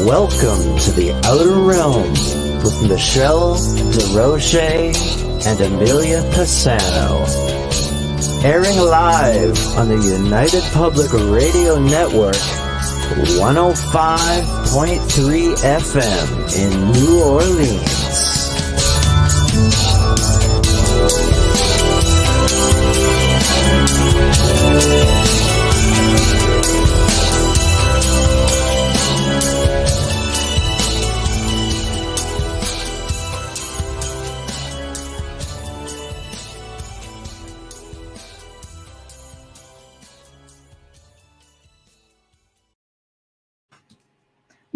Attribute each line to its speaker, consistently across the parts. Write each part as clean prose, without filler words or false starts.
Speaker 1: Welcome to the Outer Realm with Michelle DeRoche and Amelia Pisano. Airing live on the United Public Radio Network, 105.3 FM in New Orleans.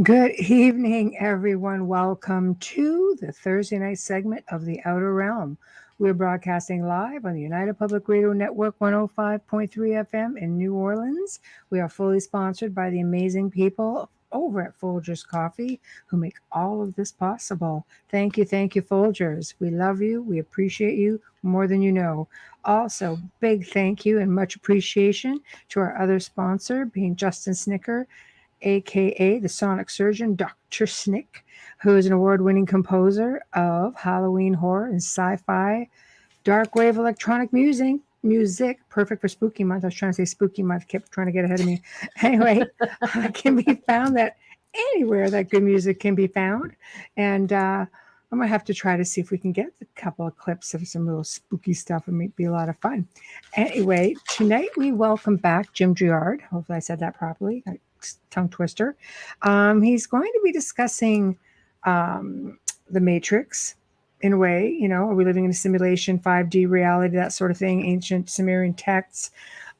Speaker 2: Good evening, everyone. Welcome to the Thursday night segment of The Outer Realm. We're broadcasting live on the United Public Radio Network, 105.3 FM in New Orleans. We are fully sponsored by the amazing people over at Folgers Coffee who make all of this possible. Thank you, Folgers. We love you. We appreciate you more than you know. Also, big thank you and much appreciation to our other sponsor, being Justin Snicker, aka the Sonic Surgeon, Dr. Snick, who is an award-winning composer of Halloween horror and sci-fi dark wave electronic music, perfect for spooky month. I was trying to say spooky month, kept trying to get ahead of me. Anyway, can be found that anywhere that good music can be found. And I'm going to have to try to see if we can get a couple of clips of some little spooky stuff. It might be a lot of fun. Anyway, tonight we welcome back Jim Girouard. Hopefully I said that properly. Tongue twister. He's going to be discussing the Matrix in a way, are we living in a simulation, 5D reality, that sort of thing, ancient Sumerian texts.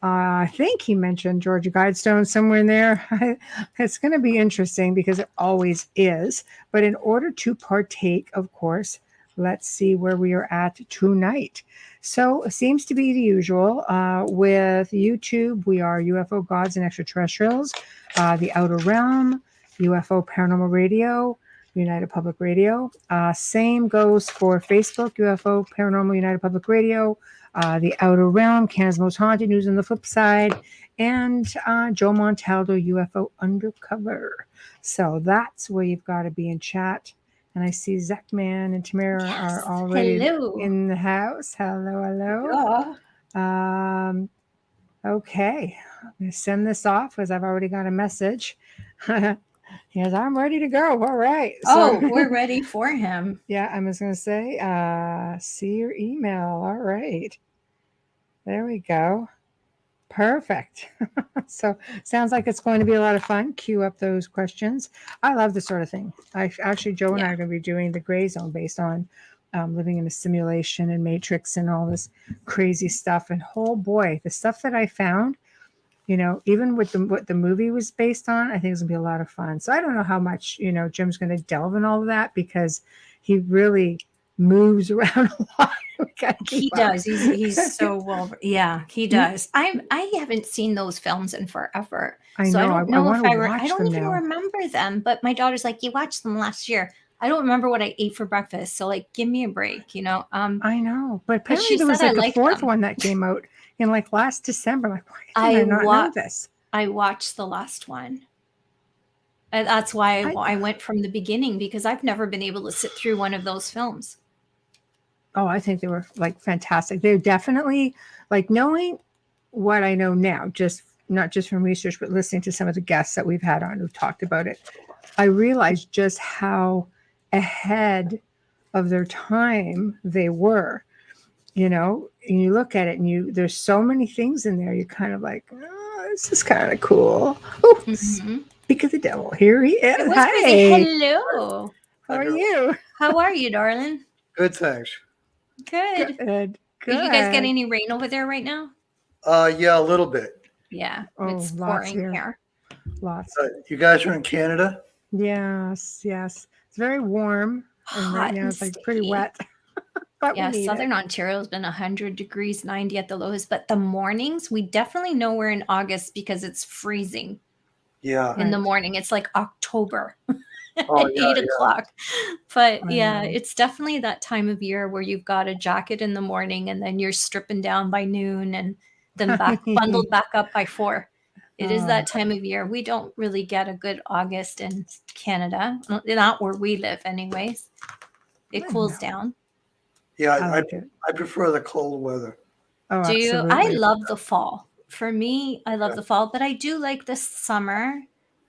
Speaker 2: I think he mentioned Georgia Guidestone somewhere in there. It's going to be interesting because it always is. But in order to partake, of course, let's see where we are at tonight. So it seems to be the usual. With YouTube, we are UFO Gods and Extraterrestrials, The Outer Realm, UFO Paranormal Radio, United Public Radio. Same goes for Facebook, UFO Paranormal United Public Radio, The Outer Realm, Canada's Most Haunted News on the flip side, and Joe Montaldo, UFO Undercover. So that's where you've got to be in chat. And I see Zekman and Tamara are already in the house. Hello. Okay. I'm going to send this off because I've already got a message. Yes, I'm ready to go. All right.
Speaker 3: So, we're ready for him.
Speaker 2: Yeah, I'm just going to say, see your email. All right. There we go. Perfect. So sounds like it's going to be a lot of fun. Queue up those questions. I love this sort of thing. Joe and I are going to be doing the Gray Zone based on living in a simulation and Matrix and all this crazy stuff. And oh boy, the stuff that I found, even with what the movie was based on, I think it's going to be a lot of fun. So I don't know how much, Jim's going to delve in all of that because he really moves around a lot.
Speaker 3: He does. He's so well. Yeah, he does. I haven't seen those films in forever. I don't know if I don't even remember them. But my daughter's like, you watched them last year. I don't remember what I ate for breakfast. So give me a break.
Speaker 2: I know, but apparently there was a fourth one that came out in last December. Why did I not know this?
Speaker 3: I watched the last one. And that's why I went from the beginning because I've never been able to sit through one of those films.
Speaker 2: Oh, I think they were fantastic. They're definitely knowing what I know now, not just from research, but listening to some of the guests that we've had on who've talked about it. I realized just how ahead of their time they were, and you look at it and there's so many things in there. You're kind of like, oh, this is kind of cool. Oh, speak of the devil. Here he is.
Speaker 3: Hi. Hello.
Speaker 2: How are you?
Speaker 3: How are you, darling?
Speaker 4: Good, thanks.
Speaker 3: Good. Did you guys get any rain over there right now?
Speaker 4: Yeah, a little bit.
Speaker 3: Yeah, it's pouring here.
Speaker 2: Lots.
Speaker 4: You guys are in Canada?
Speaker 2: Yes. It's very warm. And right now it's pretty wet.
Speaker 3: But yeah, Southern Ontario has been 100 degrees, 90 at the lowest. But the mornings, we definitely know we're in August because it's freezing.
Speaker 4: Yeah.
Speaker 3: In the morning. It's like October. At 8 o'clock. But it's definitely that time of year where you've got a jacket in the morning and then you're stripping down by noon and then bundled back up by 4. It is that time of year. We don't really get a good August in Canada, not where we live, anyways. It cools down.
Speaker 4: Yeah, I prefer the cold weather.
Speaker 2: Oh,
Speaker 3: do you?
Speaker 2: absolutely.
Speaker 3: I love the fall. For me, I love the fall, but I do like the summer.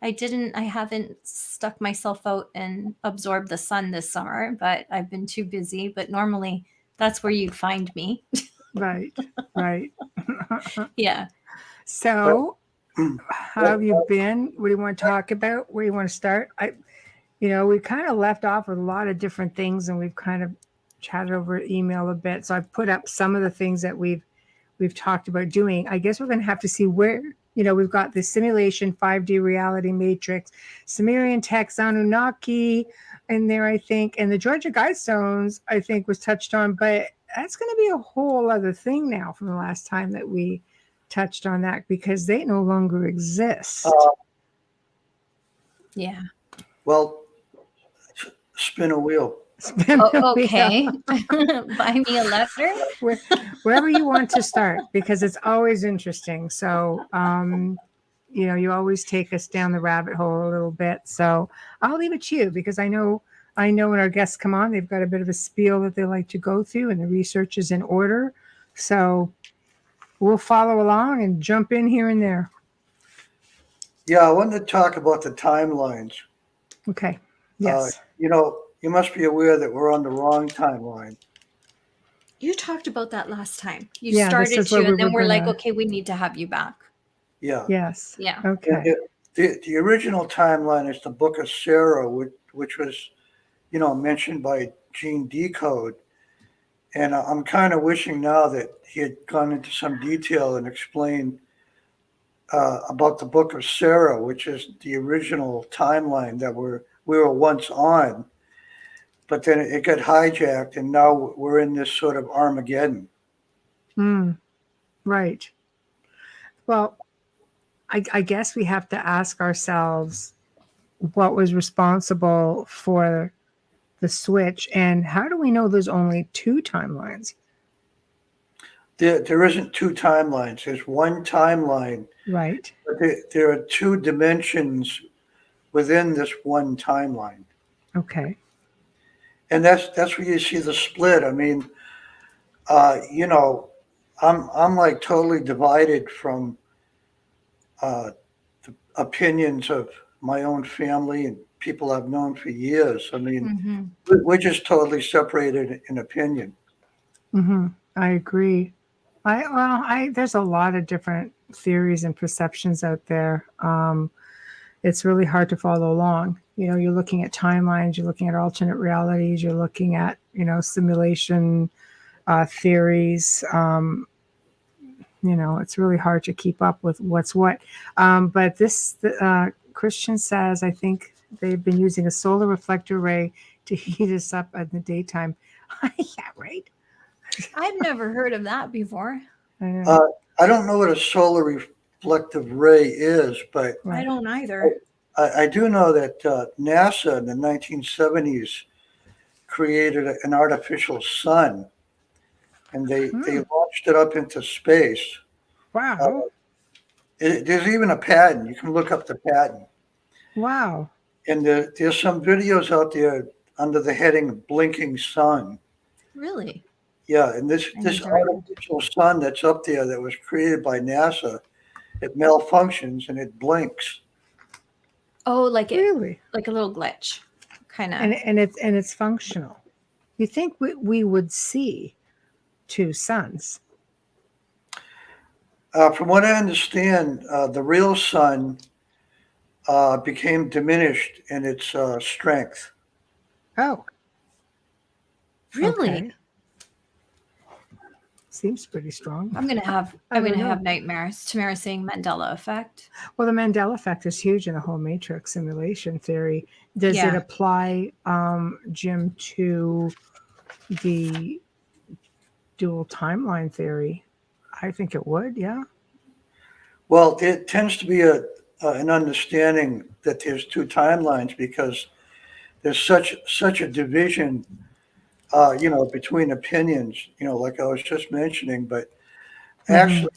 Speaker 3: I haven't stuck myself out and absorbed the sun this summer, but I've been too busy. But normally that's where you'd find me.
Speaker 2: Right.
Speaker 3: Yeah.
Speaker 2: So, how have you been? What do you want to talk about? Where do you want to start? We kind of left off with a lot of different things, and we've kind of chatted over email a bit. So I've put up some of the things that we've talked about doing. I guess we're going to have to see where, we've got the simulation 5D reality matrix, Sumerian Texts, Anunnaki in there, I think, and the Georgia Guidestones, I think, was touched on, but that's going to be a whole other thing now from the last time that we touched on that, because they no longer exist.
Speaker 3: Yeah.
Speaker 4: Well, spin a wheel.
Speaker 3: Okay. Buy me a letter.
Speaker 2: Wherever you want to start, because it's always interesting. So, you always take us down the rabbit hole a little bit. So I'll leave it to you, because I know when our guests come on, they've got a bit of a spiel that they like to go through, and the research is in order. So we'll follow along and jump in here and there.
Speaker 4: Yeah, I wanted to talk about the timelines.
Speaker 2: Okay. Yes.
Speaker 4: You must be aware that we're on the wrong timeline.
Speaker 3: You talked about that last time. You started to, and then we're like, okay, we need to have you back.
Speaker 4: Yeah.
Speaker 2: Yes.
Speaker 3: Yeah.
Speaker 2: Okay.
Speaker 4: The original timeline is the Book of Sarah, which was, mentioned by Decode. And I'm kind of wishing now that he had gone into some detail and explained about the Book of Sarah, which is the original timeline that we were once on. But then it got hijacked, and now we're in this sort of Armageddon.
Speaker 2: Right. Well, I guess we have to ask ourselves what was responsible for the switch, and how do we know there's only two timelines?
Speaker 4: There isn't two timelines. There's one timeline.
Speaker 2: Right.
Speaker 4: But there are two dimensions within this one timeline.
Speaker 2: Okay.
Speaker 4: And that's where you see the split. I mean, I'm like totally divided from the opinions of my own family and people I've known for years. I mean, we're just totally separated in opinion.
Speaker 2: I agree. There's a lot of different theories and perceptions out there. It's really hard to follow along. You're looking at timelines, you're looking at alternate realities, you're looking at, simulation theories. It's really hard to keep up with what's what. But this Christian says, I think they've been using a solar reflector ray to heat us up in the daytime. Yeah, right.
Speaker 3: I've never heard of that before.
Speaker 2: I know.
Speaker 4: I don't know what a solar reflective ray is, but
Speaker 3: I don't either.
Speaker 4: I do know that NASA in the 1970s created an artificial sun, and they launched it up into space.
Speaker 2: Wow.
Speaker 4: There's even a patent. You can look up the patent.
Speaker 2: Wow.
Speaker 4: And there's some videos out there under the heading Blinking Sun.
Speaker 3: Really?
Speaker 4: Yeah, and this artificial sun that's up there that was created by NASA, it malfunctions and it blinks.
Speaker 3: Oh,
Speaker 2: really?
Speaker 3: Like a little glitch, kind of.
Speaker 2: And it's functional. You think we would see two suns?
Speaker 4: From what I understand, the real sun became diminished in its strength.
Speaker 2: Oh,
Speaker 3: really?
Speaker 2: Okay. Seems pretty strong.
Speaker 3: I'm gonna have nightmares. Tamara saying Mandela effect.
Speaker 2: Well, the Mandela effect is huge in the whole matrix simulation theory. Does it apply, Jim, to the dual timeline theory? I think it would. Yeah.
Speaker 4: Well, it tends to be an understanding that there's two timelines because there's such a division. Between opinions, like I was just mentioning, but actually,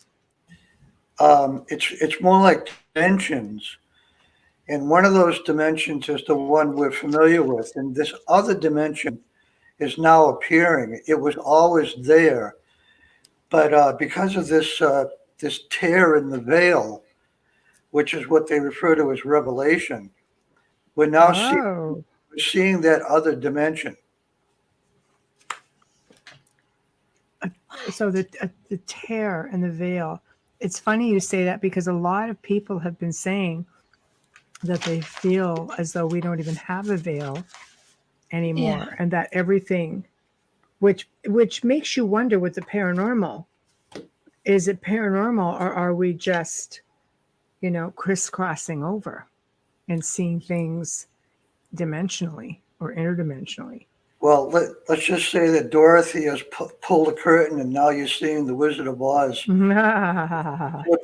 Speaker 4: It's more like dimensions. And one of those dimensions is the one we're familiar with. And this other dimension is now appearing. It was always there. But because of this tear in the veil, which is what they refer to as revelation, we're now seeing that other dimension.
Speaker 2: So the tear in the veil. It's funny you say that because a lot of people have been saying that they feel as though we don't even have a veil anymore, and that everything, which makes you wonder with the paranormal, is it paranormal or are we just, crisscrossing over and seeing things dimensionally or interdimensionally?
Speaker 4: Well, let's just say that Dorothy has pulled a curtain, and now you're seeing the Wizard of Oz.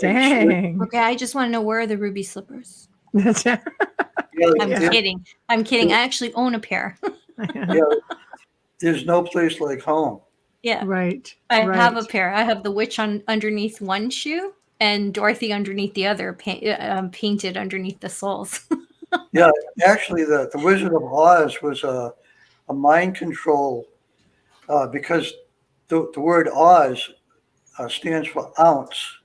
Speaker 2: Dang.
Speaker 3: Okay, I just want to know, where are the ruby slippers?
Speaker 2: I'm
Speaker 3: kidding. I'm kidding. I actually own a pair.
Speaker 4: Yeah, there's no place like home.
Speaker 3: Yeah.
Speaker 2: Right.
Speaker 3: I have a pair. I have the witch underneath one shoe and Dorothy underneath the other, painted underneath the soles.
Speaker 4: Yeah, actually, the Wizard of Oz was a mind control, because the word Oz stands for ounce,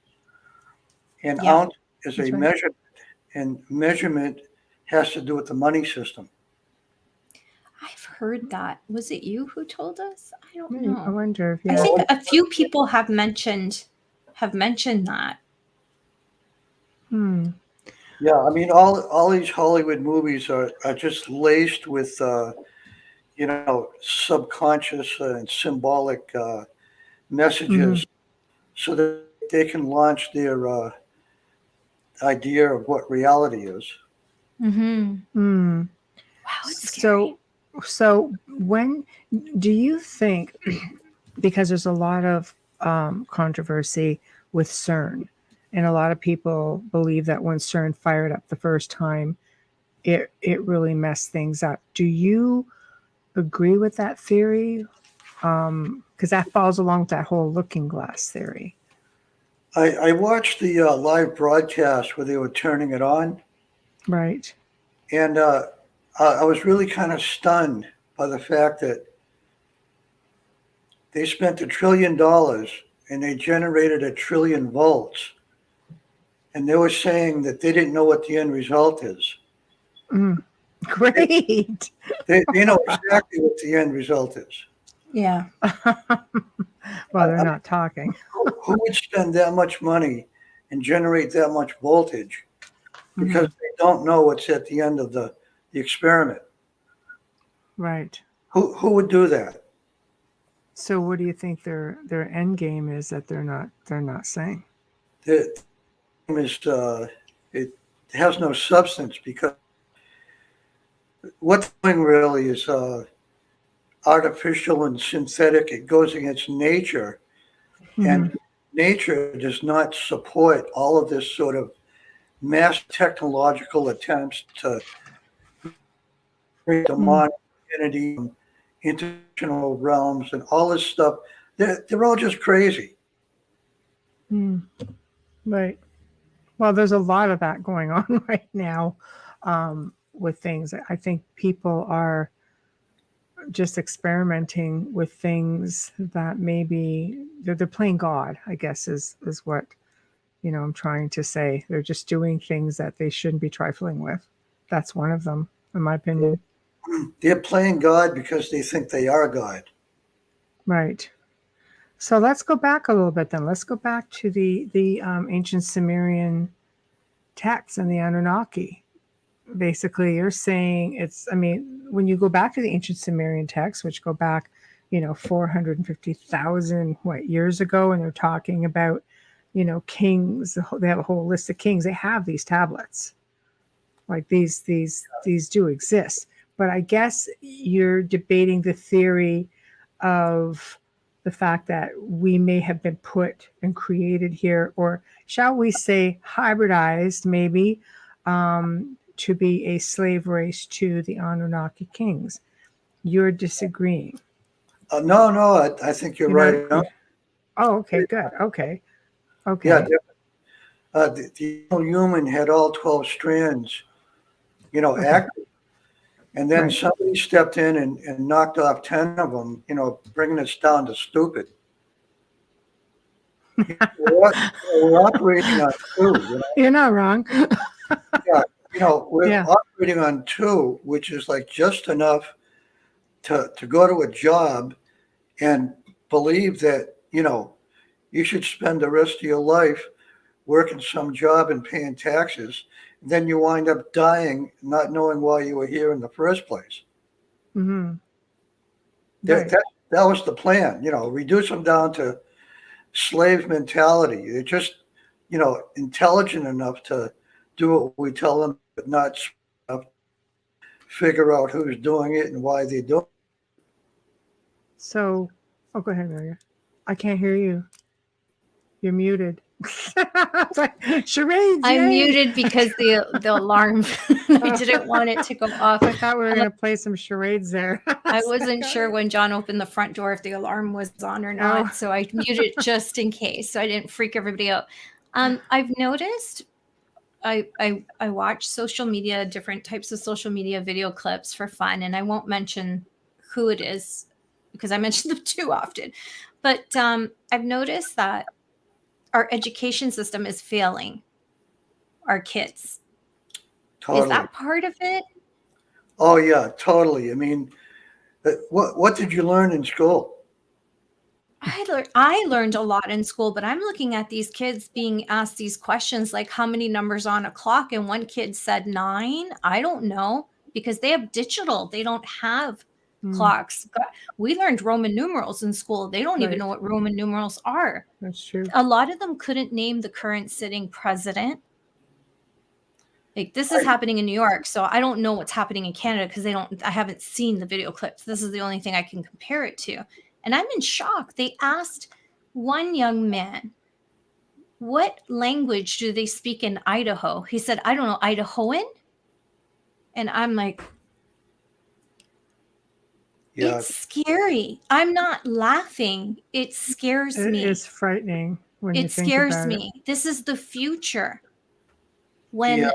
Speaker 4: and ounce is a measurement, and measurement has to do with the money system.
Speaker 3: I've heard that. Was it you who told us? I don't know.
Speaker 2: I wonder.
Speaker 3: I think a few people have mentioned that.
Speaker 4: Yeah, I mean, all these Hollywood movies are just laced with subconscious and symbolic messages, so that they can launch their idea of what reality is.
Speaker 3: Wow, it's scary.
Speaker 2: So when do you think, because there's a lot of controversy with CERN, and a lot of people believe that when CERN fired up the first time, it really messed things up. Do you agree with that theory? Because that falls along with that whole looking glass theory.
Speaker 4: I watched the live broadcast where they were turning it on.
Speaker 2: Right.
Speaker 4: And I was really kind of stunned by the fact that they spent $1 trillion and they generated 1 trillion volts. And they were saying that they didn't know what the end result is.
Speaker 2: Great.
Speaker 4: They know exactly what the end result is.
Speaker 3: Yeah.
Speaker 2: Well, they're not talking.
Speaker 4: Who would spend that much money and generate that much voltage because they don't know what's at the end of the experiment?
Speaker 2: Right.
Speaker 4: Who would do that?
Speaker 2: So what do you think their end game is that they're not saying?
Speaker 4: It has no substance, because what's doing really is artificial and synthetic. It goes against nature, and nature does not support all of this sort of mass technological attempts to bring demonic entity, international realms, and all this stuff. They're all just crazy.
Speaker 2: Right. Well, there's a lot of that going on right now with things. I think people are just experimenting with things that maybe they're playing God, I guess is what I'm trying to say. They're just doing things that they shouldn't be trifling with. That's one of them, in my opinion.
Speaker 4: They're playing God because they think they are God.
Speaker 2: Right. So let's go back a little bit then. Let's go back to the ancient Sumerian texts and the Anunnaki. Basically, you're saying when you go back to the ancient Sumerian texts, which go back, 450,000 years ago, and they're talking about, kings. They have a whole list of kings. They have these tablets. Like these do exist. But I guess you're debating the theory of the fact that we may have been put and created here, or shall we say hybridized maybe, to be a slave race to the Anunnaki kings. You're disagreeing.
Speaker 4: No, I think you're right.
Speaker 2: Oh, okay, good. Okay.
Speaker 4: Yeah, the human had all 12 strands, active. And then somebody stepped in and knocked off 10 of them, bringing us down to stupid. We're operating on two.
Speaker 2: You're not wrong.
Speaker 4: Yeah, we're operating on two, which is like just enough to go to a job and believe that, you should spend the rest of your life working some job and paying taxes. And then you wind up dying, not knowing why you were here in the first place.
Speaker 2: Mm-hmm.
Speaker 4: That was the plan, reduce them down to slave mentality. They're just, intelligent enough to do what we tell them, but not enough to figure out who's doing it and why they do it.
Speaker 2: So, go ahead, Maria. I can't hear you. You're muted. Charades.
Speaker 3: I'm muted because the alarm. I didn't want it to go off.
Speaker 2: I thought we were going to play some charades there.
Speaker 3: I wasn't sure when John opened the front door if the alarm was on or not, so I muted just in case, so I didn't freak everybody out. I've noticed. I watch social media, different types of social media video clips for fun, and I won't mention who it is because I mention them too often. But I've noticed that our education system is failing our kids. Totally. Is that part of it?
Speaker 4: Oh yeah, totally. I mean, what did you learn in school?
Speaker 3: I learned a lot in school, but I'm looking at these kids being asked these questions like how many numbers on a clock, and one kid said 9. I don't know, because they have digital. They don't have clocks. We learned Roman numerals in school. They don't even know what Roman numerals are.
Speaker 2: That's true.
Speaker 3: A lot of them couldn't name the current sitting president. Like this is happening in New York, so I don't know what's happening in Canada because I haven't seen the video clips. This is the only thing I can compare it to. And I'm in shock. They asked one young man, what language do they speak in Idaho? He said, I don't know, Idahoan? And I'm like, it's scary. I'm not laughing. It scares me.
Speaker 2: It is frightening when you think
Speaker 3: scares
Speaker 2: about
Speaker 3: me. This is the future. When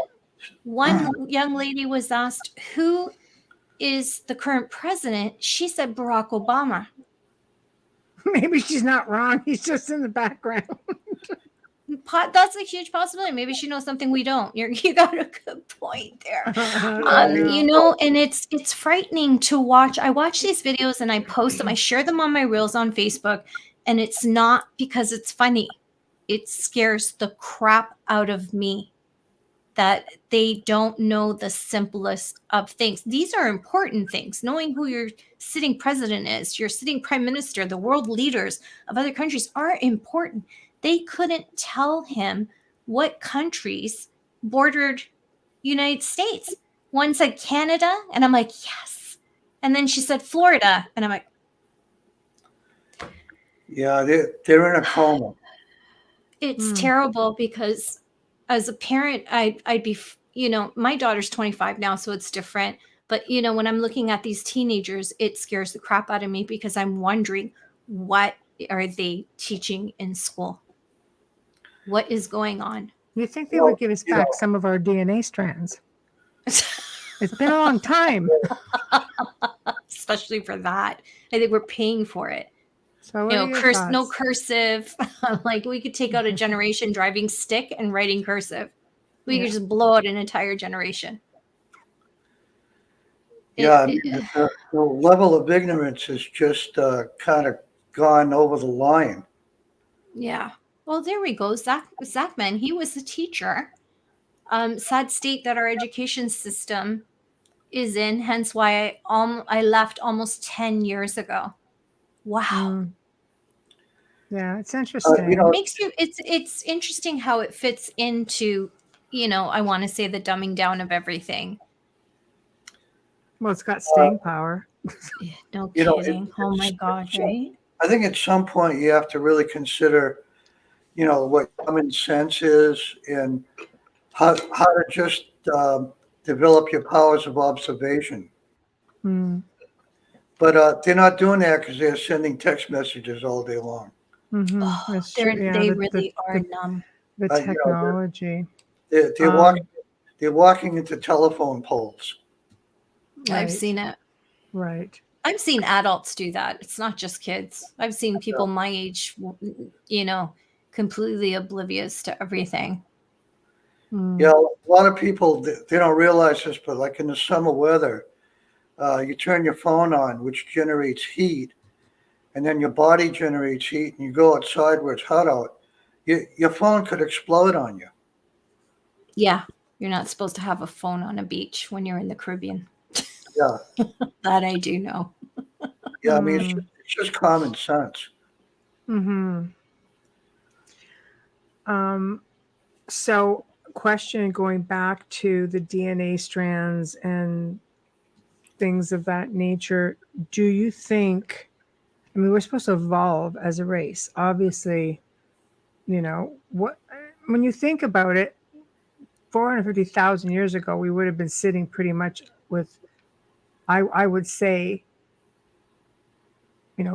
Speaker 3: one young lady was asked, who is the current president? She said Barack Obama.
Speaker 2: Maybe she's not wrong. He's just in the background.
Speaker 3: That's a huge possibility. Maybe she knows something we don't. You got a good point there. And it's frightening to watch. I watch these videos and I post them. I share them on my reels on Facebook, and it's not because it's funny. It scares the crap out of me that they don't know the simplest of things. These are important things. Knowing who your sitting president is, your sitting prime minister, the world leaders of other countries are important. They couldn't tell him what countries bordered United States. One said Canada, and I'm like, yes. And then she said Florida, and I'm like,
Speaker 4: yeah, they're in a coma.
Speaker 3: It's terrible because as a parent, I'd be, my daughter's 25 now, so it's different. But, when I'm looking at these teenagers, it scares the crap out of me because I'm wondering, what are they teaching in school? What is going on?
Speaker 2: You think they would give us back some of our DNA strands? It's been a long time.
Speaker 3: Especially for that. I think we're paying for it.
Speaker 2: So
Speaker 3: no cursive. Like we could take out a generation driving stick and writing cursive. We could just blow out an entire generation.
Speaker 4: The level of ignorance has just kind of gone over the line.
Speaker 3: Yeah. Well, there we go. Zachman, he was a teacher. Sad state that our education system is in. Hence why I left almost 10 years ago. Wow.
Speaker 2: Yeah, it's interesting.
Speaker 3: It's interesting how it fits into, I want to say the dumbing down of everything.
Speaker 2: Well, it's got staying power.
Speaker 3: No kidding. Oh my God, right?
Speaker 4: I think at some point you have to really consider, what common sense is and how to just develop your powers of observation. But they're not doing that because they're sending text messages all day long.
Speaker 2: Mm-hmm.
Speaker 3: They really are numb.
Speaker 2: The technology.
Speaker 4: They're walking into telephone poles.
Speaker 3: Right. I've seen it.
Speaker 2: Right.
Speaker 3: I've seen adults do that. It's not just kids. I've seen people my age, completely oblivious to everything.
Speaker 4: Yeah, a lot of people, they don't realize this, but like in the summer weather, you turn your phone on, which generates heat, and then your body generates heat, and you go outside where it's hot out, your phone could explode on you.
Speaker 3: Yeah, you're not supposed to have a phone on a beach when you're in the Caribbean.
Speaker 4: Yeah.
Speaker 3: That I do know.
Speaker 4: Yeah, I mean, it's just common sense.
Speaker 2: Mm-hmm. So, question going back to the DNA strands and things of that nature, do you think, I mean, we're supposed to evolve as a race. Obviously, when you think about it, 450,000 years ago, we would have been sitting pretty much with, I would say,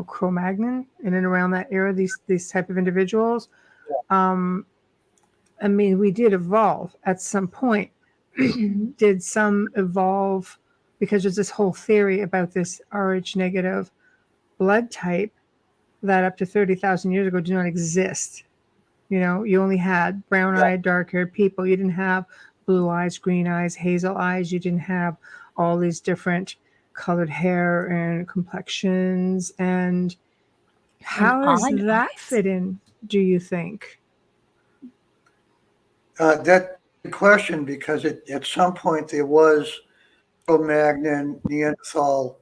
Speaker 2: Cro-Magnon in and around that era, these type of individuals. I mean, we did evolve at some point. Did some evolve because there's this whole theory about this Rh negative blood type that up to 30,000 years ago did not exist. You only had brown-eyed, dark-haired people. You didn't have blue eyes, green eyes, hazel eyes. You didn't have all these different colored hair and complexions. And how does that fit in, do you think?
Speaker 4: That's a question, because at some point there was Cro-Magnon, Neanderthal,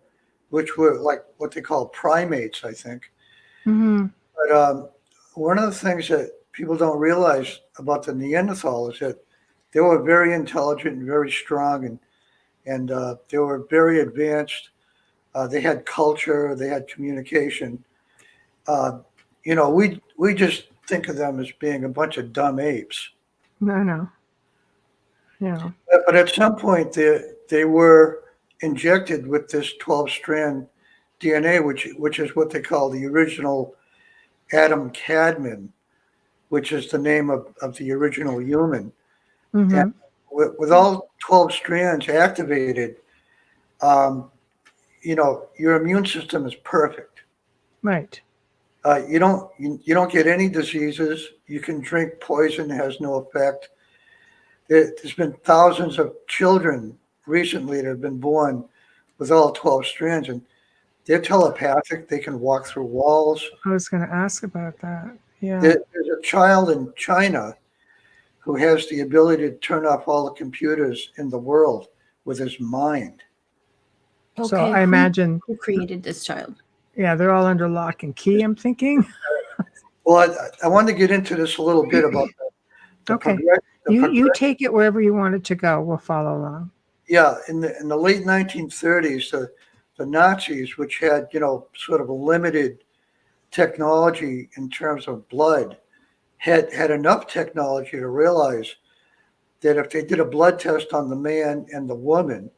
Speaker 4: which were like what they call primates, I think.
Speaker 2: Mm-hmm.
Speaker 4: But one of the things that people don't realize about the Neanderthal is that they were very intelligent and very strong, and they were very advanced. They had culture, they had communication. We just think of them as being a bunch of dumb apes.
Speaker 2: No. Yeah.
Speaker 4: But at some point, they were injected with this 12-strand DNA, which is what they call the original Adam Cadman, which is the name of the original human.
Speaker 2: Mm-hmm.
Speaker 4: And with all 12 strands activated, your immune system is perfect.
Speaker 2: Right.
Speaker 4: You don't get any diseases. You can drink poison; it has no effect. There's been thousands of children recently that have been born with all 12 strands, and they're telepathic. They can walk through walls.
Speaker 2: I was going to ask about that. Yeah.
Speaker 4: There's a child in China who has the ability to turn off all the computers in the world with his mind.
Speaker 2: Okay, so I imagine
Speaker 3: who created this child?
Speaker 2: Yeah, they're all under lock and key, I'm thinking.
Speaker 4: Well, I wanted to get into this a little bit about that.
Speaker 2: Okay. You take it wherever you want it to go. We'll follow along.
Speaker 4: Yeah, in the late 1930s, the Nazis, which had sort of a limited technology in terms of blood, had enough technology to realize that if they did a blood test on the man and the woman,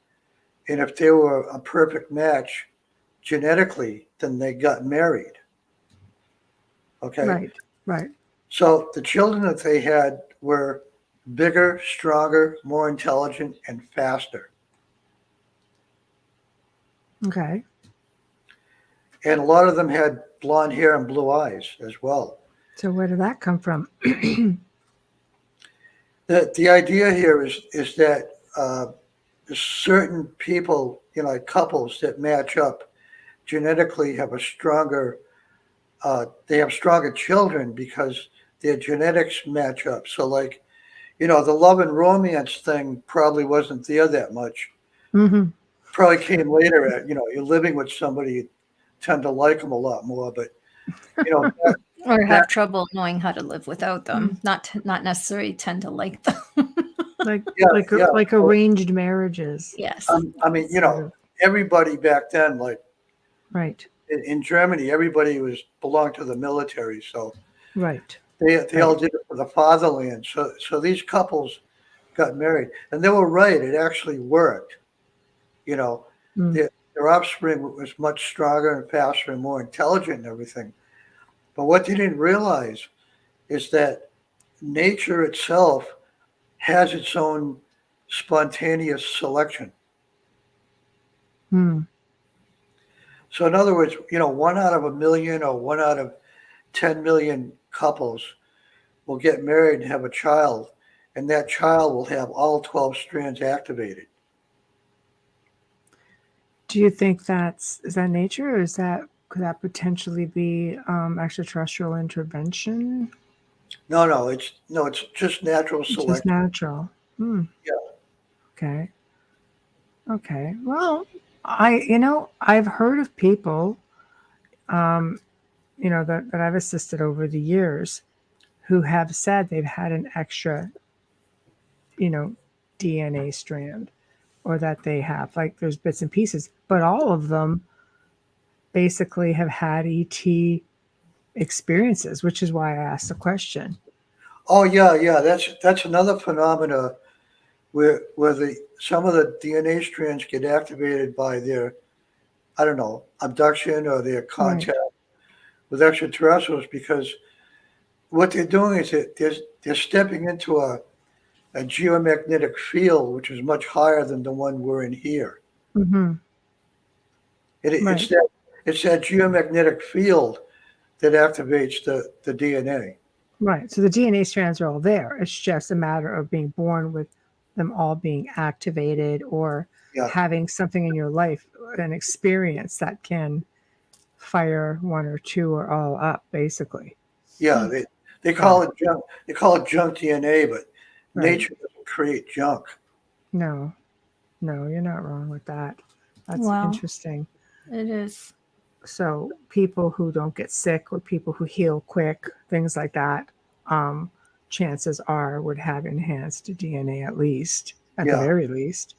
Speaker 4: and if they were a perfect match genetically, then they got married. Okay?
Speaker 2: Right.
Speaker 4: So the children that they had were bigger, stronger, more intelligent, and faster.
Speaker 2: Okay.
Speaker 4: And a lot of them had blonde hair and blue eyes as well.
Speaker 2: So where did that come from?
Speaker 4: The idea here is that certain people, couples that match up genetically have stronger children because their genetics match up. So like, the love and romance thing probably wasn't there that much.
Speaker 2: Mm-hmm.
Speaker 4: Probably came later. You're living with somebody, you tend to like them a lot more, but
Speaker 3: or have trouble knowing how to live without them. Mm-hmm. Not necessarily tend to like them.
Speaker 2: like arranged marriages.
Speaker 3: Yes.
Speaker 4: I mean, everybody back then, like,
Speaker 2: right.
Speaker 4: In Germany, everybody belonged to the military, so
Speaker 2: right.
Speaker 4: They all did it for the fatherland. So these couples got married, and they were right. It actually worked. Their offspring was much stronger and faster and more intelligent and everything. But what they didn't realize is that nature itself has its own spontaneous selection.
Speaker 2: Hmm.
Speaker 4: So in other words, 1 out of 1 million or 1 out of 10 million couples will get married and have a child, and that child will have all 12 strands activated.
Speaker 2: Do you think is that nature, or could that potentially be extraterrestrial intervention?
Speaker 4: No, it's just natural
Speaker 2: It's just
Speaker 4: selection.
Speaker 2: natural. Hmm.
Speaker 4: Yeah.
Speaker 2: Okay. Okay. Well, I've heard of people, that I've assisted over the years who have said they've had an extra, you know, DNA strand, or that they have, like, there's bits and pieces, but all of them basically have had ET experiences, which is why I asked the question.
Speaker 4: Oh yeah. That's another phenomena where some of the DNA strands get activated by their, I don't know, abduction or their
Speaker 2: Right.
Speaker 4: contact with extraterrestrials, because what they're doing is that they're stepping into a geomagnetic field which is much higher than the one we're in here.
Speaker 2: Mm-hmm.
Speaker 4: It's
Speaker 2: Right.
Speaker 4: that geomagnetic field that activates the DNA.
Speaker 2: Right. So the DNA strands are all there. It's just a matter of being born with them all being activated, or
Speaker 4: Yeah,
Speaker 2: having something in your life, an experience that can fire one or two or all up, basically.
Speaker 4: yeah. They call it junk. They call it junk DNA, but
Speaker 2: Right.
Speaker 4: nature doesn't create junk.
Speaker 2: No, no, you're not wrong with that. That's
Speaker 3: Wow,
Speaker 2: interesting.
Speaker 3: it is.
Speaker 2: So people who don't get sick, or people who heal quick, things like that, um, chances are would have enhanced DNA, at the
Speaker 4: Yeah,
Speaker 2: very least.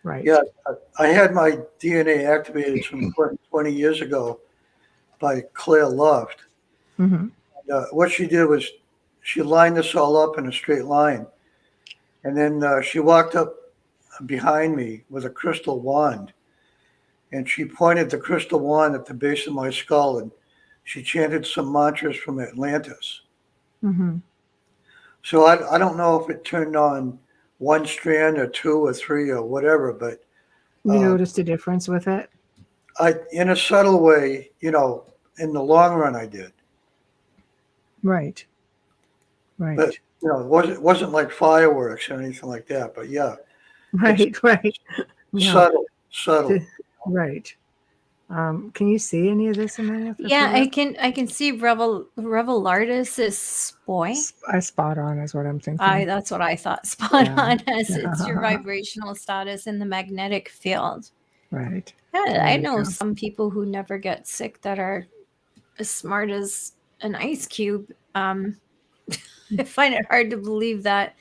Speaker 2: Right.
Speaker 4: yeah. I had my DNA activated some 20 years ago by Claire Loft.
Speaker 2: Mm-hmm.
Speaker 4: What she did was she lined us all up in a straight line, and then she walked up behind me with a crystal wand, and she pointed the crystal wand at the base of my skull, and she chanted some mantras from Atlantis.
Speaker 2: Mm-hmm.
Speaker 4: So I don't know if it turned on one strand or two or three or whatever, but
Speaker 2: You noticed a difference with it?
Speaker 4: in a subtle way, in the long run, I did.
Speaker 2: Right.
Speaker 4: But
Speaker 2: Right.
Speaker 4: it wasn't like fireworks or anything like that. But yeah, it's
Speaker 2: Right. Right. No.
Speaker 4: subtle.
Speaker 2: Right. Can you see any of this, Amelia?
Speaker 3: Yeah, I can see Revelardus is boy.
Speaker 2: I spot on is what I'm thinking.
Speaker 3: That's what I thought. Spot
Speaker 2: Yeah.
Speaker 3: on, as it's your vibrational status in the magnetic field.
Speaker 2: Right.
Speaker 3: Yeah,
Speaker 2: There
Speaker 3: I
Speaker 2: you
Speaker 3: know
Speaker 2: go.
Speaker 3: some people who never get sick that are as smart as an ice cube. I find it hard to believe that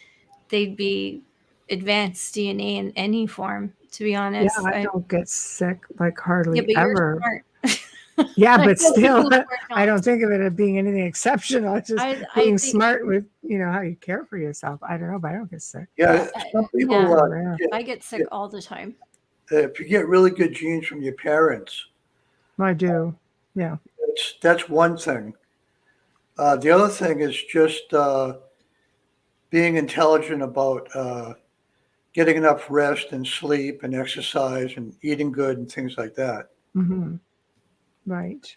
Speaker 3: they'd be advanced DNA in any form, to be
Speaker 2: Yeah,
Speaker 3: honest.
Speaker 2: I don't get sick, like,
Speaker 3: Yeah,
Speaker 2: hardly
Speaker 3: but you're
Speaker 2: ever.
Speaker 3: smart.
Speaker 2: Yeah,
Speaker 3: I
Speaker 2: but
Speaker 3: know
Speaker 2: still,
Speaker 3: people who are
Speaker 2: I
Speaker 3: not.
Speaker 2: don't think of it as being anything exceptional. It's just
Speaker 3: I
Speaker 2: being
Speaker 3: think,
Speaker 2: smart with, how you care for yourself. I don't know, but I don't get sick.
Speaker 4: Yeah, some people.
Speaker 3: yeah,
Speaker 2: Rare.
Speaker 3: I get sick all the time.
Speaker 4: If you get really good genes from your parents,
Speaker 2: I do. Yeah.
Speaker 4: that's one thing. The other thing is just being intelligent about getting enough rest and sleep and exercise and eating good and things like that.
Speaker 2: Mm-hmm. Right.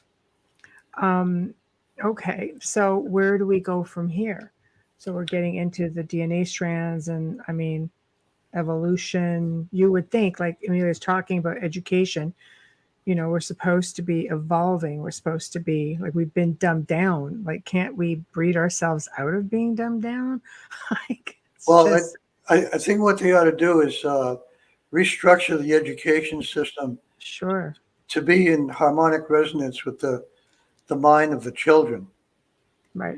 Speaker 2: Okay. So where do we go from here? So we're getting into the DNA strands, and evolution. You would think, like Amelia was talking about education, we're supposed to be evolving. We're supposed to be, like, we've been dumbed down. Like, can't we breed ourselves out of being dumbed down? Like, it's
Speaker 4: Well,
Speaker 2: just
Speaker 4: I think what they ought to do is restructure the education system
Speaker 2: sure.
Speaker 4: to be in harmonic resonance with the mind of the children.
Speaker 2: Right.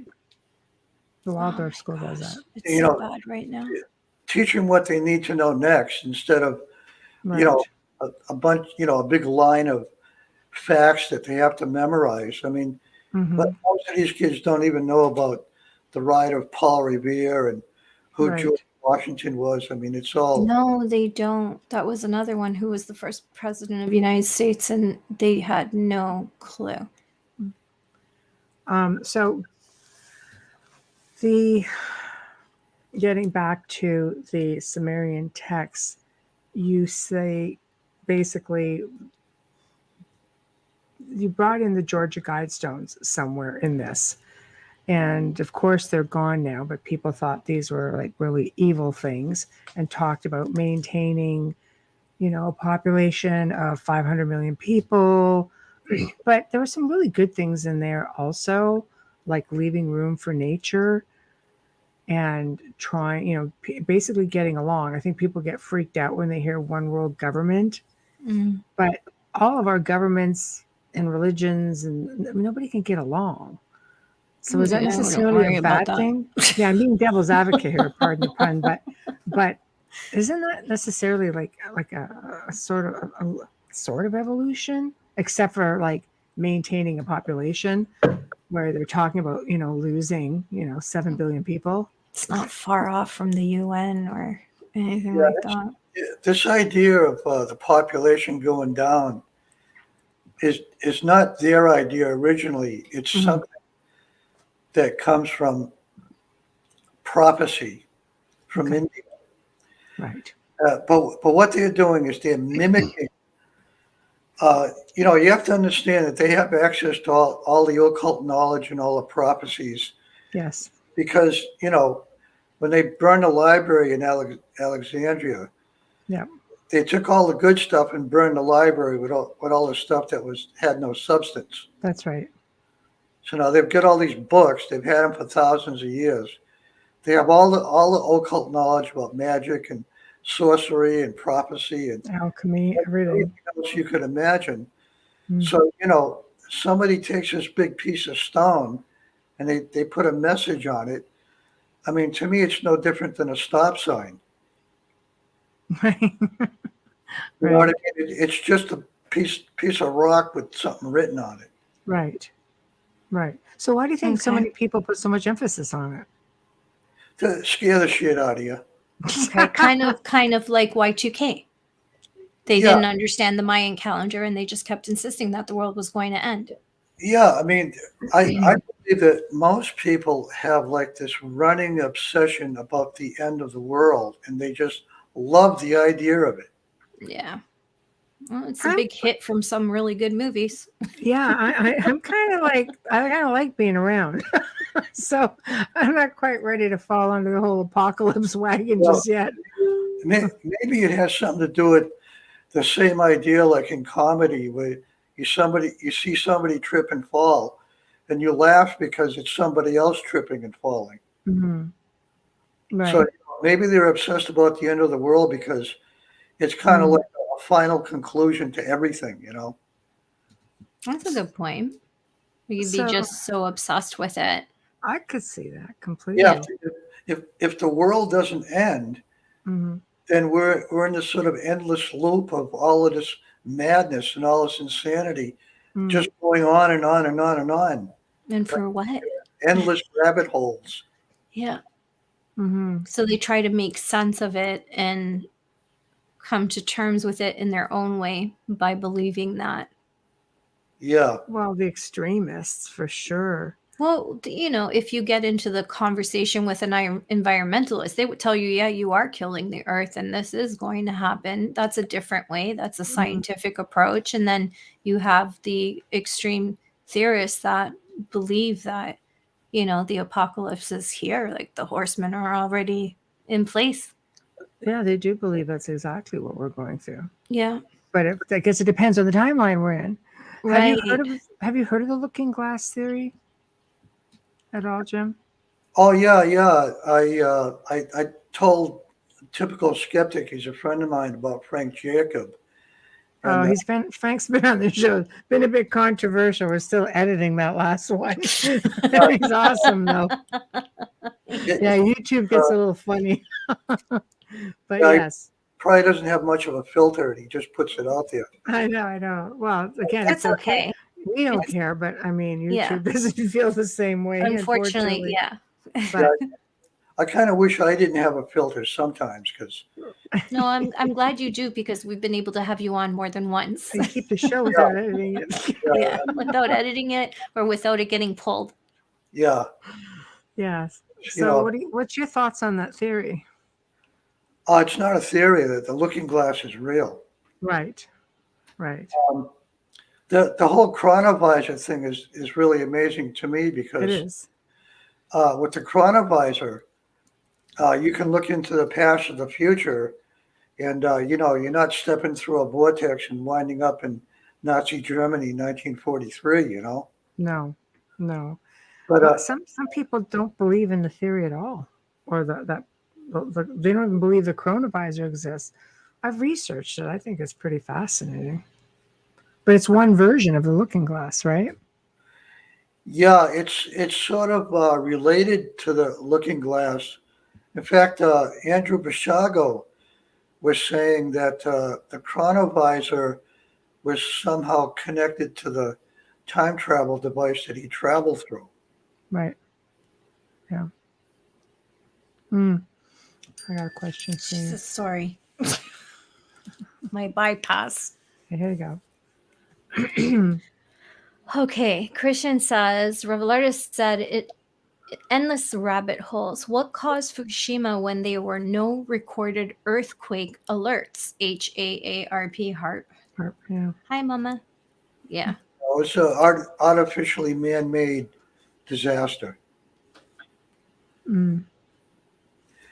Speaker 2: The
Speaker 3: Oh
Speaker 2: Waldorf
Speaker 3: my
Speaker 2: school does
Speaker 3: gosh,
Speaker 2: that.
Speaker 3: it's
Speaker 4: You
Speaker 3: so
Speaker 4: know,
Speaker 3: bad right now.
Speaker 4: teach them what they need to know next instead of,
Speaker 2: Right.
Speaker 4: a bunch, a big line of facts that they have to memorize. I mean,
Speaker 2: Mm-hmm.
Speaker 4: but most of these kids don't even know about the ride of Paul Revere and who
Speaker 2: Right.
Speaker 4: George Washington was. I mean, it's all.
Speaker 3: No, they don't. That was another one who was the first president of the United States, and they had no clue.
Speaker 2: So Getting back to the Sumerian texts, you say basically you brought in the Georgia Guidestones somewhere in this. And of course, they're gone now, but people thought these were like really evil things and talked about maintaining, a population of 500 million people. But there were some really good things in there also, like leaving room for nature and trying, basically getting along. I think people get freaked out when they hear one world government, but all of our governments and religions and nobody can get along. So is that necessarily a bad thing? Yeah, I'm being devil's advocate here, pardon the pun, but isn't that necessarily like a sort of evolution, except for like maintaining a population where they're talking about, losing, 7 billion people?
Speaker 3: It's not far off from the UN or anything like that.
Speaker 4: This idea of the population going down is not their idea originally. It's something that comes from prophecy from India.
Speaker 2: Right.
Speaker 4: But what they're doing is they're mimicking. You have to understand that they have access to all the occult knowledge and all the prophecies.
Speaker 2: Yes.
Speaker 4: Because, when they burned the library in Alexandria, they took all the good stuff and burned the library with all the stuff that had no substance.
Speaker 2: That's right.
Speaker 4: So now they've got all these books. They've had them for thousands of years. They have all the occult knowledge about magic and sorcery and prophecy and
Speaker 2: alchemy, everything
Speaker 4: else you could imagine. So, somebody takes this big piece of stone and they put a message on it. I mean, to me, it's no different than a stop sign.
Speaker 2: Right.
Speaker 4: You know what I mean? It's just a piece of rock with something written on it.
Speaker 2: Right. Right. So why do you think so many people put so much emphasis on it?
Speaker 4: To scare the shit out of you.
Speaker 3: Okay. kind of like Y2K. They didn't understand the Mayan calendar and they just kept insisting that the world was going to end.
Speaker 4: Yeah, I mean, I believe that most people have like this running obsession about the end of the world, and they just love the idea of it.
Speaker 3: Yeah. Well, it's a big hit from some really good movies.
Speaker 2: Yeah, I'm kind of like being around. So I'm not quite ready to fall under the whole apocalypse wagon just yet.
Speaker 4: Maybe it has something to do with the same idea like in comedy where you see somebody trip and fall and you laugh because it's somebody else tripping and falling.
Speaker 2: Right.
Speaker 4: So maybe they're obsessed about the end of the world because it's kind of like a final conclusion to everything,
Speaker 3: That's a good point. You'd be just so obsessed with it.
Speaker 2: I could see that completely.
Speaker 4: Yeah. If the world doesn't end, then we're in this sort of endless loop of all of this madness and all this insanity, just going on and on and on and on.
Speaker 3: And for what?
Speaker 4: Endless rabbit holes.
Speaker 3: Yeah. So they try to make sense of it and come to terms with it in their own way by believing that.
Speaker 4: Yeah.
Speaker 2: Well, the extremists, for sure.
Speaker 3: Well, if you get into the conversation with an environmentalist, they would tell you, yeah, you are killing the earth and this is going to happen. That's a different way. That's a scientific approach. And then you have the extreme theorists that believe that, the apocalypse is here. Like the horsemen are already in place.
Speaker 2: Yeah, they do believe that's exactly what we're going through.
Speaker 3: Yeah.
Speaker 2: But I guess it depends on the timeline we're in.
Speaker 3: Right.
Speaker 2: Have you heard of the looking glass theory at all, Jim?
Speaker 4: Oh yeah. I told a typical skeptic, he's a friend of mine, about Frank Jacob.
Speaker 2: And, Frank's been on the show. Been a bit controversial. We're still editing that last one. He's awesome though. Yeah, YouTube gets a little funny. But yes.
Speaker 4: Probably doesn't have much of a filter and he just puts it out there.
Speaker 2: I know. Well, again,
Speaker 3: it's okay.
Speaker 2: We don't care, but I mean, YouTube doesn't feel the same way.
Speaker 3: Unfortunately, yeah.
Speaker 2: But
Speaker 4: I kind of wish I didn't have a filter sometimes because.
Speaker 3: No, I'm glad you do because we've been able to have you on more than once.
Speaker 2: You keep the show without editing it.
Speaker 3: Yeah, without editing it or without it getting pulled.
Speaker 4: Yeah.
Speaker 2: Yes. So what's your thoughts on that theory?
Speaker 4: It's not a theory that the looking glass is real.
Speaker 2: Right.
Speaker 4: The whole chronovisor thing is really amazing to me because
Speaker 2: it is.
Speaker 4: With the chronovisor, you can look into the past or the future, and you're not stepping through a vortex and winding up in Nazi Germany, 1943.
Speaker 2: No.
Speaker 4: But
Speaker 2: some people don't believe in the theory at all, or they don't even believe the chronovisor exists. I've researched it. I think it's pretty fascinating. But it's one version of the looking glass, right?
Speaker 4: yeah, it's sort of related to the looking glass. In fact, Andrew Basiago was saying that the chronovisor was somehow connected to the time travel device that he traveled through.
Speaker 2: Right. Yeah. I got a question for you.
Speaker 3: Sorry. My bypass.
Speaker 2: Here you go.
Speaker 3: Okay. Christian says, Revelartis said it endless rabbit holes. What caused Fukushima when there were no recorded earthquake alerts? HAARP, HARP.
Speaker 2: Yeah.
Speaker 3: Hi, Mama. Yeah.
Speaker 4: It's an artificially man-made disaster.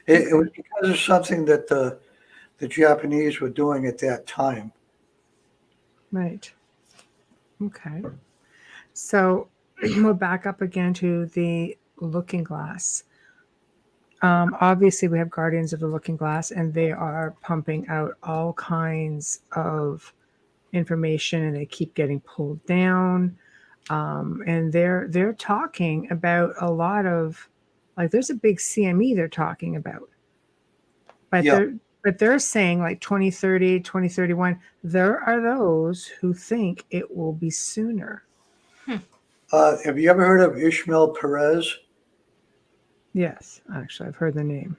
Speaker 4: It was because of something that the Japanese were doing at that time.
Speaker 2: Right. Okay. So we'll back up again to the looking glass. Obviously, we have Guardians of the Looking Glass, and they are pumping out all kinds of information, and they keep getting pulled down. And they're talking about a lot of, like, there's a big CME they're talking about, but they're saying like 2030, 2031. There are those who think it will be sooner.
Speaker 4: Have you ever heard of Ishmael Perez?
Speaker 2: Yes, actually, I've heard the name.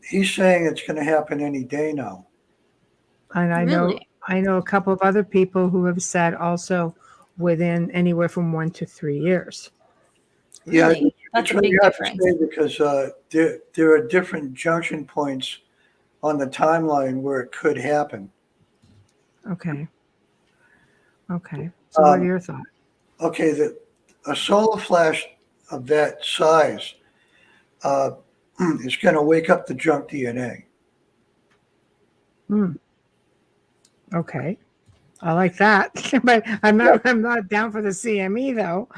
Speaker 4: He's saying it's going to happen any day now.
Speaker 2: And I know a couple of other people who have said also within anywhere from 1 to 3 years.
Speaker 3: Really?
Speaker 4: Yeah,
Speaker 3: that's a big difference.
Speaker 4: Because there are different junction points on the timeline where it could happen.
Speaker 2: Okay. So what are your thoughts?
Speaker 4: Okay, a solar flash of that size is going to wake up the junk DNA.
Speaker 2: Okay, I like that, but I'm not down for the CME though.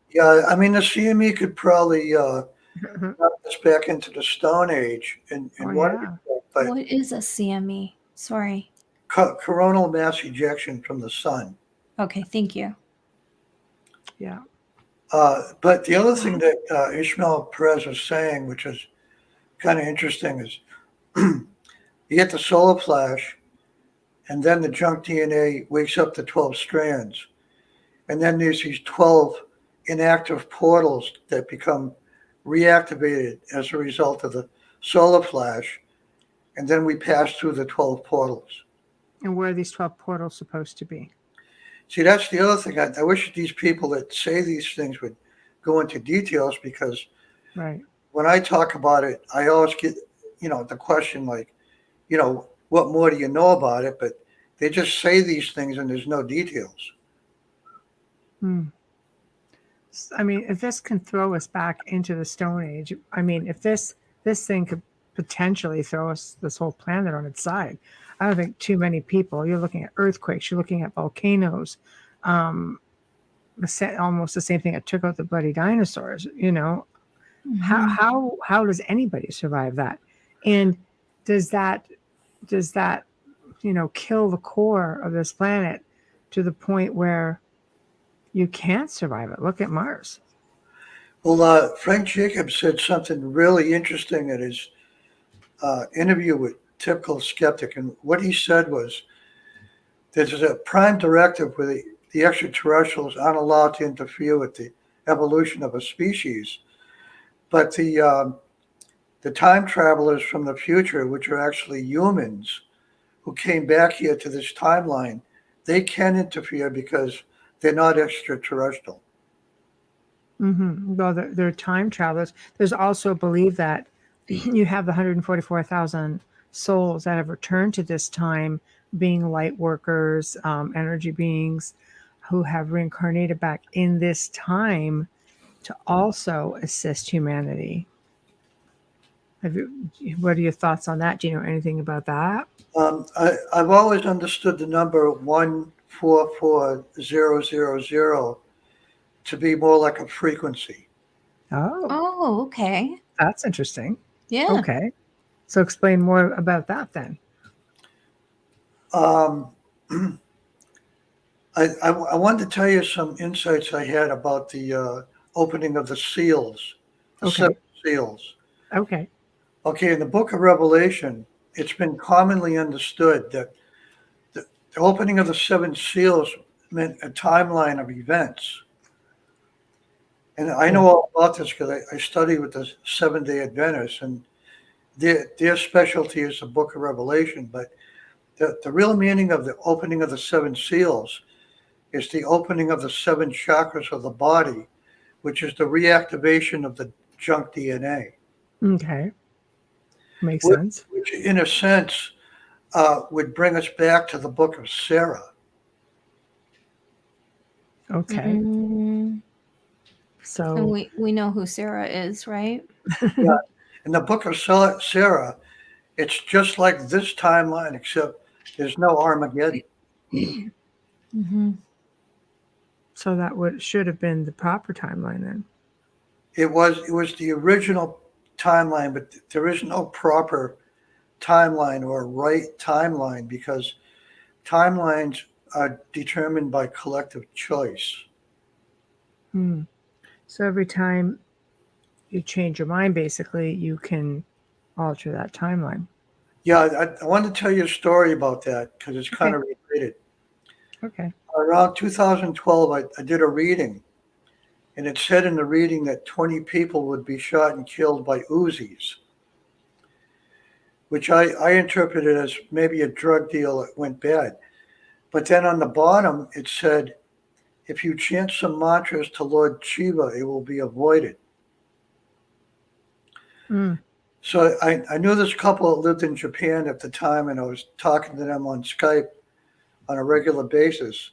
Speaker 4: Yeah, I mean the CME could probably knock us back into the Stone Age in one respect, but
Speaker 3: what is a CME? Sorry.
Speaker 4: Coronal mass ejection from the sun.
Speaker 3: Okay, thank you.
Speaker 2: Yeah.
Speaker 4: But the other thing that Ishmael Perez was saying, which is kind of interesting, is you get the solar flash, and then the junk DNA wakes up to 12 strands. And then there's these 12 inactive portals that become reactivated as a result of the solar flash. And then we pass through the 12 portals.
Speaker 2: And where are these 12 portals supposed to be?
Speaker 4: See, that's the other thing. I wish these people that say these things would go into details, because when I talk about it, I always get, the question like, what more do you know about it? But they just say these things and there's no details.
Speaker 2: I mean, if this can throw us back into the Stone Age, I mean, if this thing could potentially throw us, this whole planet, on its side, I don't think too many people. You're looking at earthquakes. You're looking at volcanoes. Almost the same thing that took out the bloody dinosaurs. How does anybody survive that? And does that kill the core of this planet to the point where you can't survive it? Look at Mars.
Speaker 4: Well, Frank Jacobs said something really interesting at his interview with Typical Skeptic, and what he said was there's a prime directive where the extraterrestrials aren't allowed to interfere with the evolution of a species, but the time travelers from the future, which are actually humans who came back here to this timeline, they can interfere because they're not extraterrestrial.
Speaker 2: Well, they're time travelers. There's also belief that you have the 144,000 souls that have returned to this time, being light workers, energy beings who have reincarnated back in this time to also assist humanity. What are your thoughts on that? Do you know anything about that?
Speaker 4: I've always understood the number 144000 to be more like a frequency.
Speaker 3: Oh, okay.
Speaker 2: That's interesting.
Speaker 3: Yeah.
Speaker 2: Okay. So explain more about that then.
Speaker 4: I wanted to tell you some insights I had about the opening of the seals, the seven seals.
Speaker 2: Okay.
Speaker 4: Okay, in the book of Revelation, it's been commonly understood that the opening of the seven seals meant a timeline of events. And I know all about this because I study with the Seventh-day Adventists, and their specialty is the book of Revelation. But the real meaning of the opening of the seven seals is the opening of the seven chakras of the body, which is the reactivation of the junk DNA.
Speaker 2: Okay. Makes sense.
Speaker 4: Which, in a sense, would bring us back to the book of Sarah.
Speaker 2: Okay. So
Speaker 3: and we know who Sarah is, right?
Speaker 4: Yeah. In the book of Sarah, it's just like this timeline, except there's no Armageddon.
Speaker 2: So that should have been the proper timeline then.
Speaker 4: It was the original timeline, but there is no proper timeline or right timeline because timelines are determined by collective choice.
Speaker 2: So every time you change your mind, basically, you can alter that timeline.
Speaker 4: Yeah, I want to tell you a story about that because it's kind of related.
Speaker 2: Okay.
Speaker 4: Around 2012, I did a reading, and it said in the reading that 20 people would be shot and killed by Uzis, which I interpreted as maybe a drug deal that went bad. But then on the bottom, it said, if you chant some mantras to Lord Shiva, it will be avoided. So I knew this couple that lived in Japan at the time, and I was talking to them on Skype on a regular basis.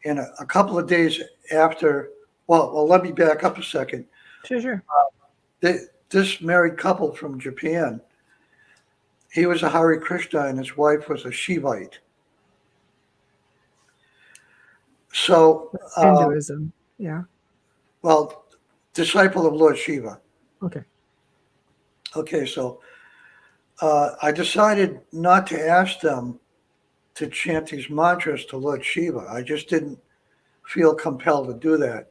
Speaker 4: And a couple of days after, well, let me back up a second.
Speaker 2: Sure.
Speaker 4: This married couple from Japan, he was a Hare Krishna and his wife was a Shivite. So
Speaker 2: Hinduism, yeah.
Speaker 4: Well, disciple of Lord Shiva. Okay, so I decided not to ask them to chant these mantras to Lord Shiva. I just didn't feel compelled to do that.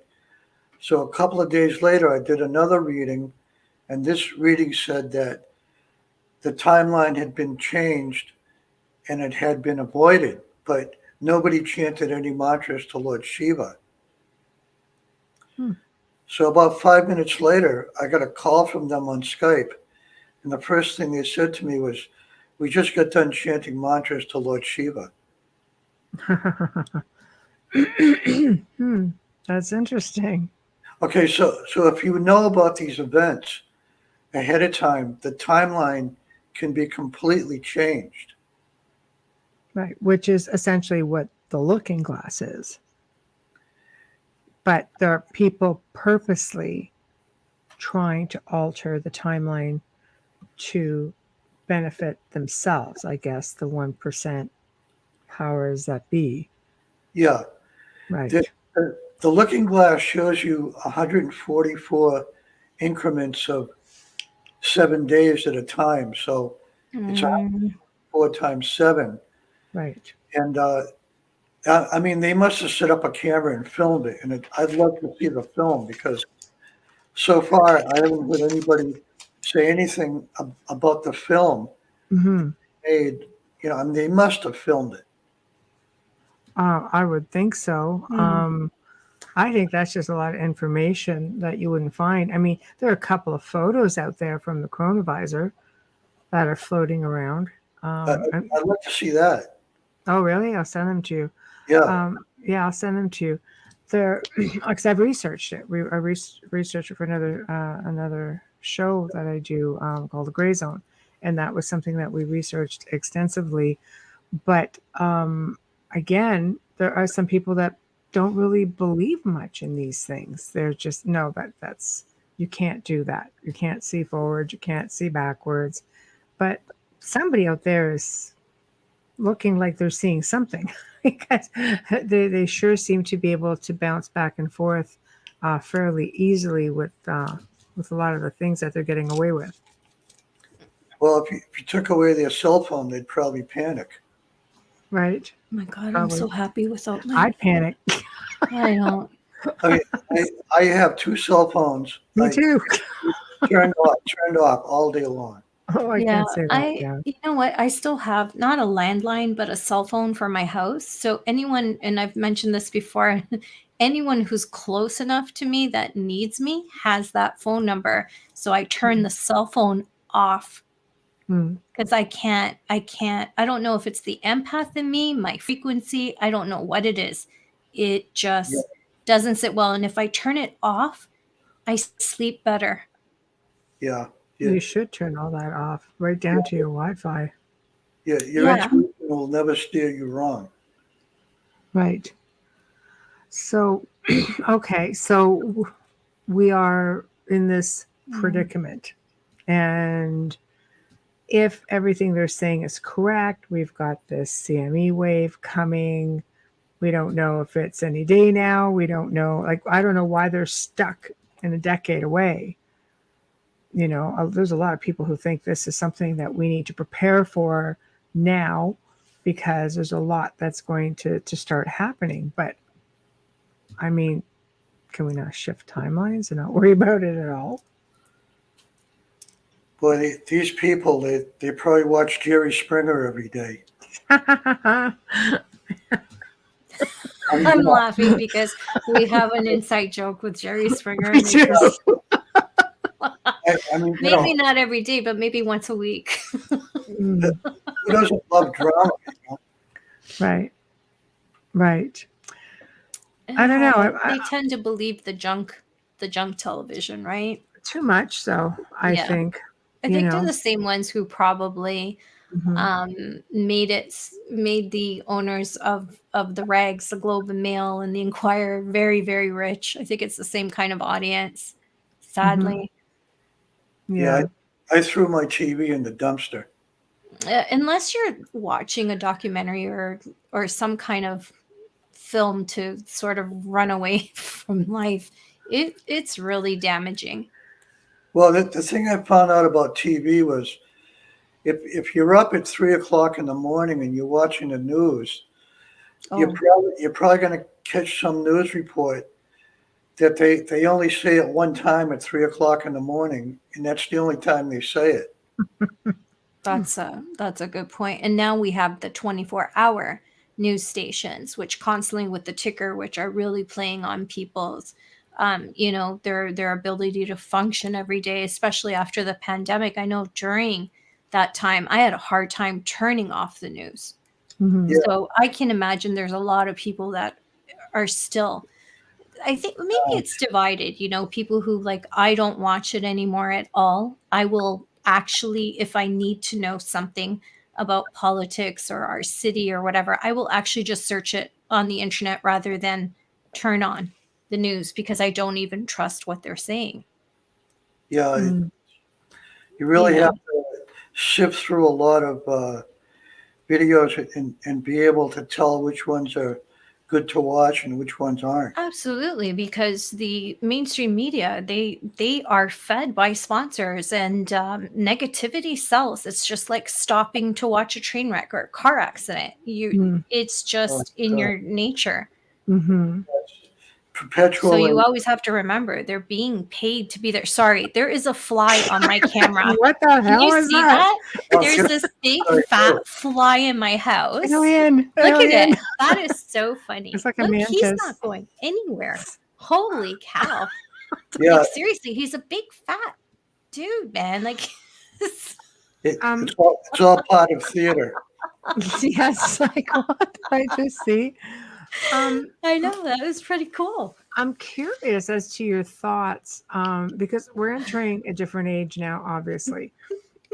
Speaker 4: So a couple of days later, I did another reading, and this reading said that the timeline had been changed and it had been avoided, but nobody chanted any mantras to Lord Shiva. So about 5 minutes later, I got a call from them on Skype, and the first thing they said to me was, we just got done chanting mantras to Lord Shiva.
Speaker 2: That's interesting.
Speaker 4: Okay, so if you know about these events ahead of time, the timeline can be completely changed.
Speaker 2: Right, which is essentially what the looking glass is. But there are people purposely trying to alter the timeline to benefit themselves, I guess, the 1% powers that be.
Speaker 4: Yeah.
Speaker 2: Right.
Speaker 4: The looking glass shows you 144 increments of 7 days at a time. So it's 4 times 7.
Speaker 2: Right.
Speaker 4: And I mean, they must have set up a camera and filmed it. And I'd love to see the film because so far I haven't heard anybody say anything about the film made. You know, I mean, they must have filmed it.
Speaker 2: I would think so. I think that's just a lot of information that you wouldn't find. I mean, there are a couple of photos out there from the chronovisor that are floating around.
Speaker 4: I'd like to see that.
Speaker 2: Oh, really? I'll send them to you.
Speaker 4: Yeah.
Speaker 2: Yeah, I'll send them to you. there, because I've researched it. I researched it for another show that I do called The Gray Zone, and that was something that we researched extensively. But again, there are some people that don't really believe much in these things. They're just no, that's you can't do that. You can't see forward. You can't see backwards. But somebody out there is looking like they're seeing something because they sure seem to be able to bounce back and forth fairly easily with a lot of the things that they're getting away with.
Speaker 4: Well, if you took away their cell phone, they'd probably panic.
Speaker 2: Right.
Speaker 3: Oh my God,
Speaker 2: Probably.
Speaker 3: I'm so happy without my.
Speaker 2: I'd panic.
Speaker 3: I don't.
Speaker 4: I mean, I have 2 cell phones.
Speaker 2: Me too.
Speaker 4: Turned off all day long.
Speaker 2: Oh, I can't say that. Yeah.
Speaker 3: You know what? I still have not a landline, but a cell phone for my house. So anyone, and I've mentioned this before, anyone who's close enough to me that needs me has that phone number. So I turn the cell phone off because I don't know if it's the empath in me, my frequency. I don't know what it is. It just doesn't sit well. And if I turn it off, I sleep better.
Speaker 4: Yeah.
Speaker 2: You should turn all that off, right down to your Wi-Fi.
Speaker 4: Yeah, your intuition will never steer you wrong.
Speaker 2: Right. So, okay, so we are in this predicament. And if everything they're saying is correct, we've got this CME wave coming. We don't know if it's any day now. We don't know. I don't know why they're stuck in a decade away. There's a lot of people who think this is something that we need to prepare for now because there's a lot that's going to start happening. But, I mean, can we not shift timelines and not worry about it at all?
Speaker 4: Boy, these people, they probably watch Jerry Springer every day.
Speaker 3: I'm laughing because we have an inside joke with Jerry Springer. Maybe not every day, but maybe once a week.
Speaker 4: Who doesn't love drama?
Speaker 2: Right. I don't know.
Speaker 3: They tend to believe the junk television, right?
Speaker 2: Too much, so I think.
Speaker 3: I think they're the same ones who probably made the owners of the Rags, the Globe and Mail, and the Inquirer very, very rich. I think it's the same kind of audience, sadly.
Speaker 4: Yeah, I threw my TV in the dumpster.
Speaker 3: Unless you're watching a documentary or some kind of film to sort of run away from life, it's really damaging.
Speaker 4: Well, the thing I found out about TV was if you're up at 3:00 in the morning and you're watching the news, you're probably going to catch some news report that they only say it one time at 3:00 in the morning, and that's the only time they say it.
Speaker 3: That's a good point. And now we have the 24-hour news stations, which constantly with the ticker, which are really playing on people's, their ability to function every day, especially after the pandemic. I know during that time, I had a hard time turning off the news. So I can imagine there's a lot of people that are still, I think maybe it's divided, people who I don't watch it anymore at all. I will actually, if I need to know something about politics or our city or whatever, I will actually just search it on the internet rather than turn on the news because I don't even trust what they're saying.
Speaker 4: Yeah, you really have to sift through a lot of videos and be able to tell which ones are good to watch and which ones aren't.
Speaker 3: Absolutely, because the mainstream media, they are fed by sponsors, and negativity sells. It's just like stopping to watch a train wreck or a car accident. It's just in your nature.
Speaker 4: Perpetual.
Speaker 3: So you always have to remember they're being paid to be there. Sorry, there is a fly on my camera.
Speaker 2: What the hell is that?
Speaker 3: There's this big fat fly in my house.
Speaker 2: Alien.
Speaker 3: Look at it. That is so funny.
Speaker 2: It's like a mantis.
Speaker 3: He's not going anywhere. Holy cow.
Speaker 4: Yeah.
Speaker 3: Seriously, he's a big fat dude, man.
Speaker 4: It's all part of theater.
Speaker 2: Yes, what did I just see?
Speaker 3: I know, that was pretty cool.
Speaker 2: I'm curious as to your thoughts, because we're entering a different age now, obviously.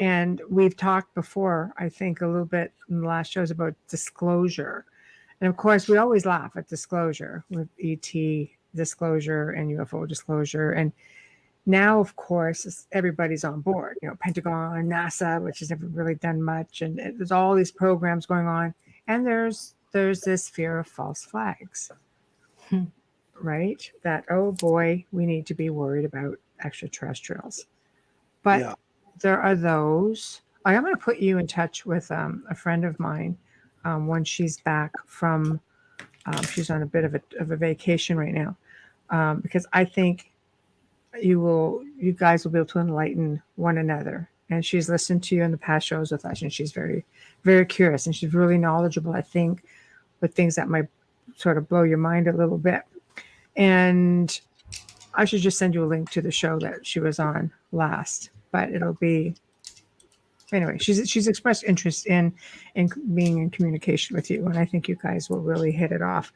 Speaker 2: And we've talked before, I think, a little bit in the last shows about disclosure. And of course, we always laugh at disclosure with ET disclosure and UFO disclosure. And now, of course, everybody's on board. Pentagon, NASA, which has never really done much, and there's all these programs going on. And there's this fear of false flags, right? That, oh boy, we need to be worried about extraterrestrials. But there are those. I'm going to put you in touch with a friend of mine when she's back from. She's on a bit of a vacation right now, because I think you guys will be able to enlighten one another. And she's listened to you in the past shows with us, and she's very, very curious, and she's really knowledgeable, I think, with things that might sort of blow your mind a little bit. And I should just send you a link to the show that she was on last, but it'll be anyway. She's expressed interest in being in communication with you, and I think you guys will really hit it off.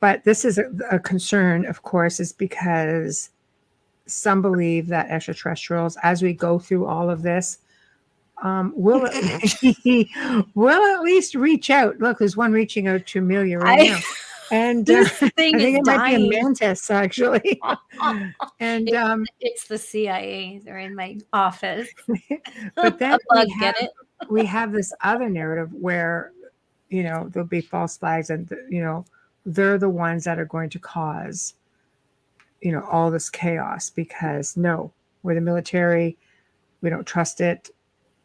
Speaker 2: But this is a concern, of course, is because some believe that extraterrestrials, as we go through all of this, will at least reach out. Look, there's one reaching out to Amelia right now. And
Speaker 3: this thing
Speaker 2: I think
Speaker 3: is
Speaker 2: it might be a mantis, actually. And
Speaker 3: it's the CIA. They're in my office.
Speaker 2: But then we have this other narrative where, there'll be false flags, and they're the ones that are going to cause, all this chaos, because no, we're the military. We don't trust it.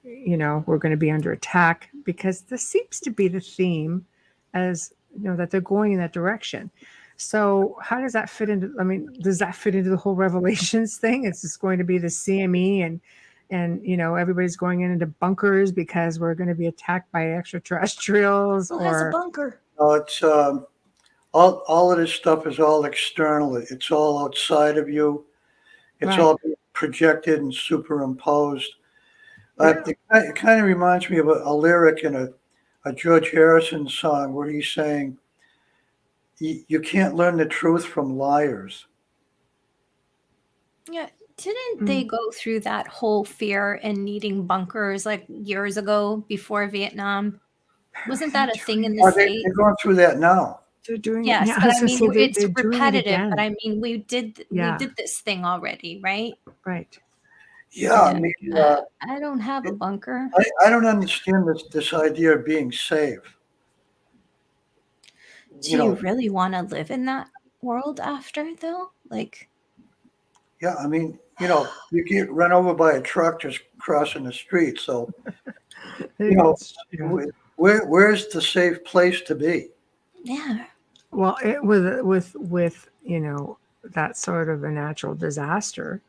Speaker 2: We're going to be under attack, because this seems to be the theme, as that they're going in that direction. So how does that fit into, does that fit into the whole Revelations thing? It's just going to be the CME and everybody's going into bunkers because we're going to be attacked by extraterrestrials.
Speaker 3: Who has a bunker?
Speaker 4: No, it's all of this stuff is all external. It's all outside of you. It's all projected and superimposed. It kind of reminds me of a lyric in a George Harrison song where he's saying, you can't learn the truth from liars.
Speaker 3: Yeah. Didn't they go through that whole fear and needing bunkers like years ago before Vietnam? Wasn't that a thing in the States?
Speaker 4: They're going through that now.
Speaker 2: They're doing
Speaker 3: it. Yes,
Speaker 2: now.
Speaker 3: but it's repetitive. But we did this thing already, right?
Speaker 2: Right.
Speaker 4: Yeah,
Speaker 3: I don't have a bunker.
Speaker 4: I don't understand this idea of being safe.
Speaker 3: Do you really want to live in that world after, though?
Speaker 4: Yeah, you get run over by a truck just crossing the street. So, where's the safe place to be?
Speaker 3: Yeah.
Speaker 2: Well, with that sort of a natural disaster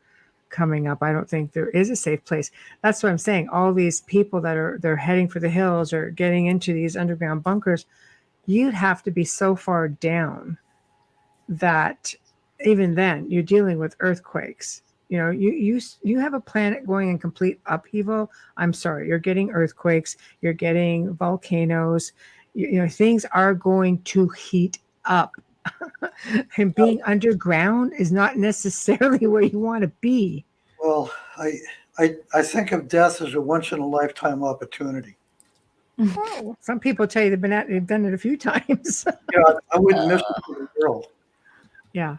Speaker 2: coming up, I don't think there is a safe place. That's what I'm saying. All these people that they're heading for the hills or getting into these underground bunkers, you'd have to be so far down that even then you're dealing with earthquakes. You have a planet going in complete upheaval. I'm sorry, you're getting earthquakes, you're getting volcanoes, things are going to heat up. And being underground is not necessarily where you want to be.
Speaker 4: Well, I think of death as a once in a lifetime opportunity.
Speaker 2: Oh, some people tell you they've done it a few times.
Speaker 4: I wouldn't miss it for the world.
Speaker 2: Yeah.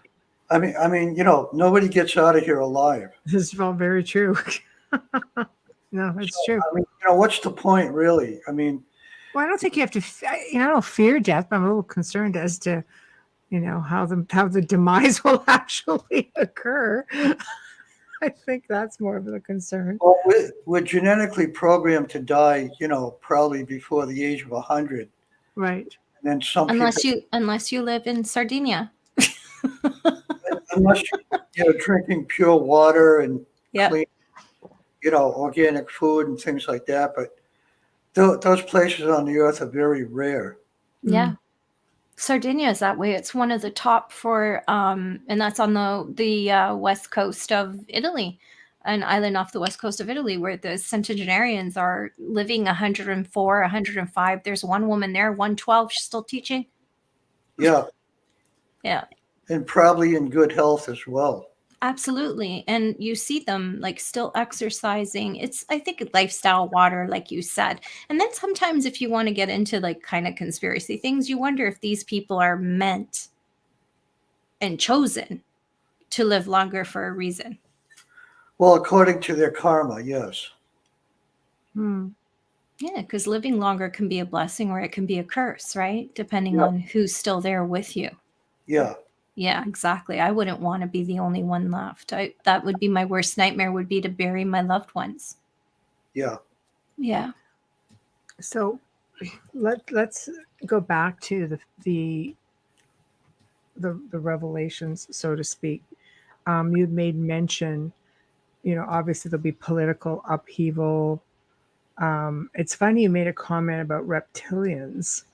Speaker 4: Nobody gets out of here alive.
Speaker 2: This is all very true. No, it's true.
Speaker 4: What's the point, really?
Speaker 2: Well, I don't think you have to. I don't fear death, but I'm a little concerned as to, how the demise will actually occur. I think that's more of a concern.
Speaker 4: Well, we're genetically programmed to die, probably before the age of 100.
Speaker 2: Right.
Speaker 4: And then
Speaker 3: unless you live in Sardinia.
Speaker 4: Unless you're drinking pure water and clean, organic food and things like that. But those places on the earth are very rare.
Speaker 3: Yeah. Sardinia is that way. It's one of the top for, and that's on the west coast of Italy, an island off the west coast of Italy where the centenarians are living 104, 105. There's one woman there, 112. She's still teaching.
Speaker 4: Yeah.
Speaker 3: Yeah.
Speaker 4: And probably in good health as well.
Speaker 3: Absolutely. And you see them like still exercising. It's, I think, lifestyle water, like you said. And then sometimes if you want to get into like kind of conspiracy things, you wonder if these people are meant and chosen to live longer for a reason.
Speaker 4: Well, according to their karma, yes.
Speaker 3: Yeah, because living longer can be a blessing or it can be a curse, right? Depending on who's still there with you.
Speaker 4: Yeah.
Speaker 3: Yeah, exactly. I wouldn't want to be the only one left. That would be my worst nightmare, would be to bury my loved ones.
Speaker 4: Yeah.
Speaker 3: Yeah.
Speaker 2: So let's go back to the revelations, so to speak. You'd made mention, obviously there'll be political upheaval. It's funny you made a comment about reptilians,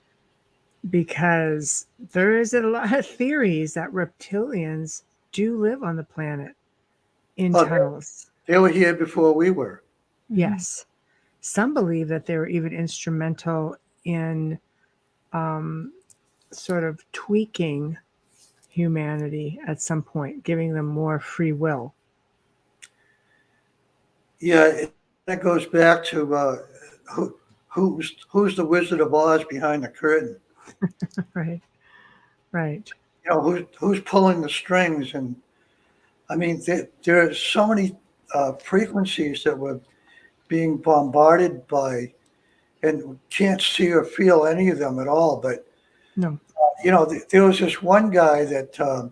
Speaker 2: because there is a lot of theories that reptilians do live on the planet in tunnels.
Speaker 4: They were here before we were.
Speaker 2: Yes. Some believe that they were even instrumental in sort of tweaking humanity at some point, giving them more free will.
Speaker 4: Yeah, that goes back to who's the Wizard of Oz behind the curtain.
Speaker 2: Right. Right.
Speaker 4: Who's pulling the strings, and I mean there are so many frequencies that we're being bombarded by, and can't see or feel any of them at all. But
Speaker 2: No.
Speaker 4: There was this one guy that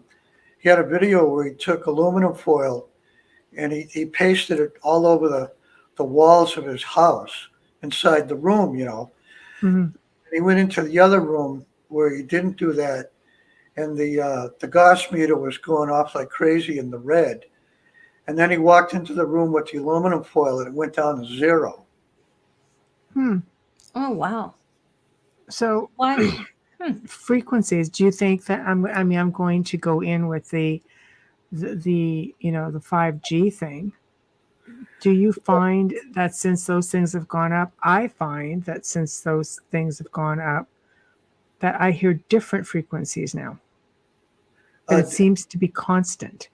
Speaker 4: he had a video where he took aluminum foil and he pasted it all over the walls of his house inside the room,
Speaker 2: Mm-hmm.
Speaker 4: And he went into the other room where he didn't do that, and the gas meter was going off like crazy in the red. And then he walked into the room with the aluminum foil and it went down to 0.
Speaker 3: Oh, wow.
Speaker 2: So
Speaker 3: What?
Speaker 2: frequencies, do you think that I'm going to go in with the 5G thing? Do you find that since those things have gone up, I find that since those things have gone up, that I hear different frequencies now. But it seems to be constant.